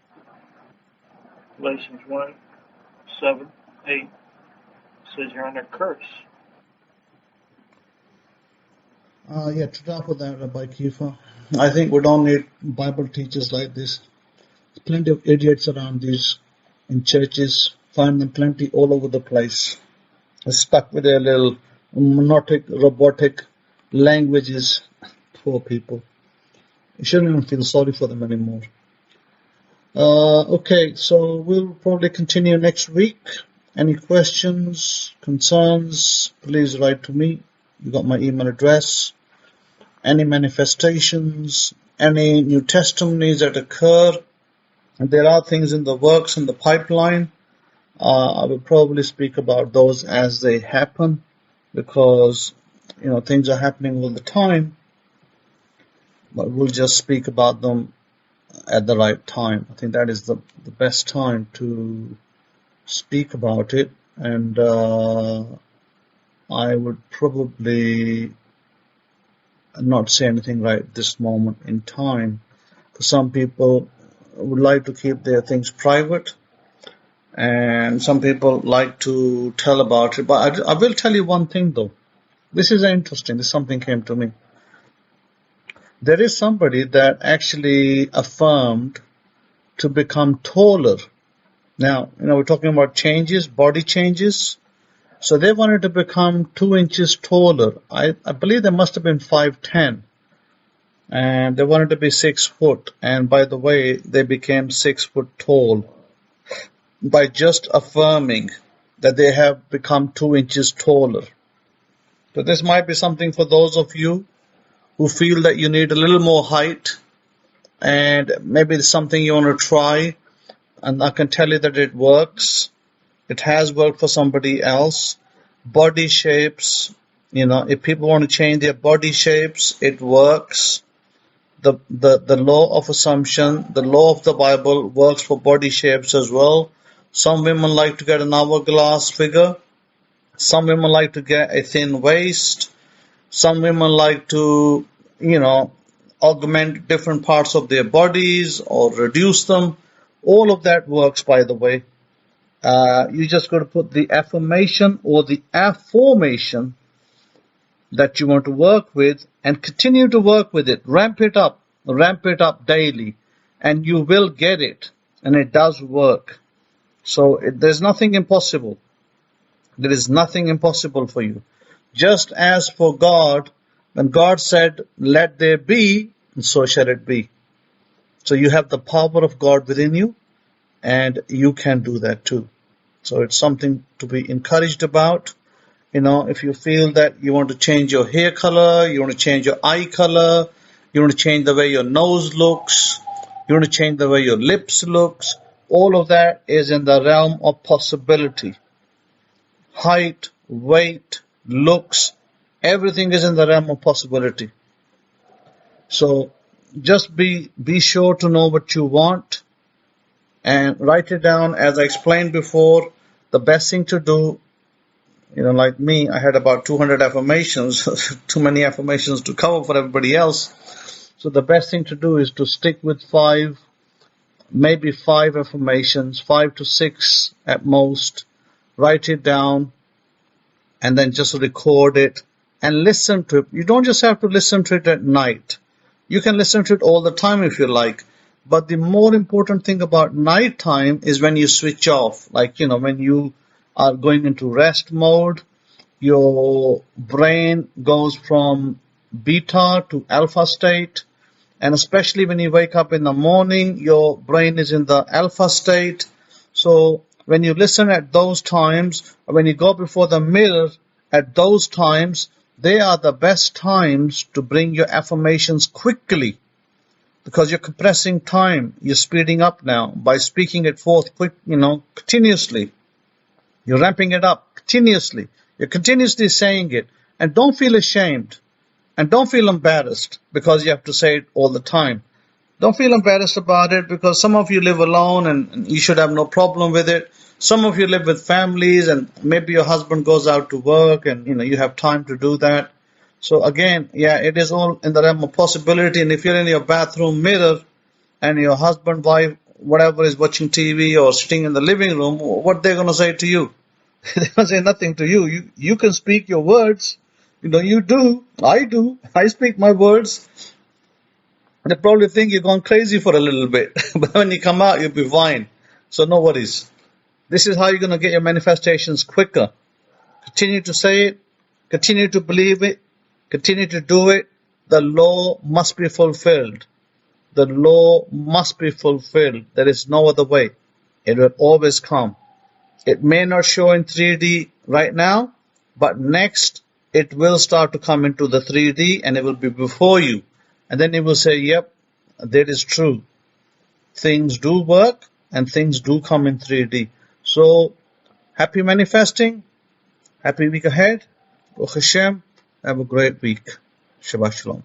Galatians 1, 7, 8. It says you're under curse. Tada for that, Rabbi Kefa. I think we don't need Bible teachers like this. There's plenty of idiots around these in churches. Find them plenty all over the place. They're stuck with their little monotonic, robotic languages. Poor people. You shouldn't even feel sorry for them anymore. Okay, so we'll probably continue next week. Any questions, concerns, please write to me. You got my email address. Any manifestations, any new testimonies that occur. And there are things in the works, in the pipeline. I will probably speak about those as they happen because, things are happening all the time. But we'll just speak about them at the right time. I think that is the best time to speak about it. And I would probably not say anything right this moment in time. For some people would like to keep their things private, and some people like to tell about it. But I will tell you one thing though. This is interesting. This something came to me. There is somebody that actually affirmed to become taller. Now, we're talking about changes, body changes. So they wanted to become 2 inches taller. I believe they must have been 5'10", and they wanted to be 6 foot. And by the way, they became 6 foot tall by just affirming that they have become 2 inches taller. So this might be something for those of you who feel that you need a little more height, and maybe it's something you want to try. And I can tell you that it works. It has worked for somebody else. Body shapes, if people want to change their body shapes, it works. The law of assumption, the law of the Bible works for body shapes as well. Some women like to get an hourglass figure. Some women like to get a thin waist. Some women like to, augment different parts of their bodies or reduce them. All of that works, by the way. You just got to put the affirmation or the affirmation that you want to work with and continue to work with it. Ramp it up daily, and you will get it. And it does work. So there's nothing impossible. There is nothing impossible for you. Just as for God, when God said, let there be, and so shall it be. So you have the power of God within you, and you can do that too. So it's something to be encouraged about. If you feel that you want to change your hair color, you want to change your eye color, you want to change the way your nose looks, you want to change the way your lips looks, all of that is in the realm of possibility. Height, weight, looks, everything is in the realm of possibility. So just be sure to know what you want and write it down. As I explained before, the best thing to do, like me, I had about 200 affirmations, too many affirmations to cover for everybody else. So the best thing to do is to stick with 5, maybe 5 affirmations, 5 to 6 at most. Write it down and then just record it and listen to it. You don't just have to listen to it at night. You can listen to it all the time if you like. But the more important thing about nighttime is when you switch off. Like, when you are going into rest mode, your brain goes from beta to alpha state. And especially when you wake up in the morning, your brain is in the alpha state. So when you listen at those times, or when you go before the mirror at those times, they are the best times to bring your affirmations quickly. Because you're compressing time, you're speeding up now by speaking it forth continuously. You're ramping it up continuously. You're continuously saying it. And don't feel ashamed. And don't feel embarrassed because you have to say it all the time. Don't feel embarrassed about it because some of you live alone and you should have no problem with it. Some of you live with families and maybe your husband goes out to work and you have time to do that. So again, it is all in the realm of possibility. And if you're in your bathroom mirror and your husband, wife, whatever is watching TV or sitting in the living room, what they're going to say to you? They're going to say nothing to you. You can speak your words. You do. I do. I speak my words. They probably think you're gone crazy for a little bit. But when you come out, you'll be fine. So no worries. This is how you're going to get your manifestations quicker. Continue to say it. Continue to believe it. Continue to do it. The law must be fulfilled. The law must be fulfilled. There is no other way. It will always come. It may not show in 3D right now, but next it will start to come into the 3D and it will be before you. And then it will say, yep, that is true. Things do work and things do come in 3D. So, happy manifesting. Happy week ahead. Baruch Hashem. Have a great week. Shabbat Shalom.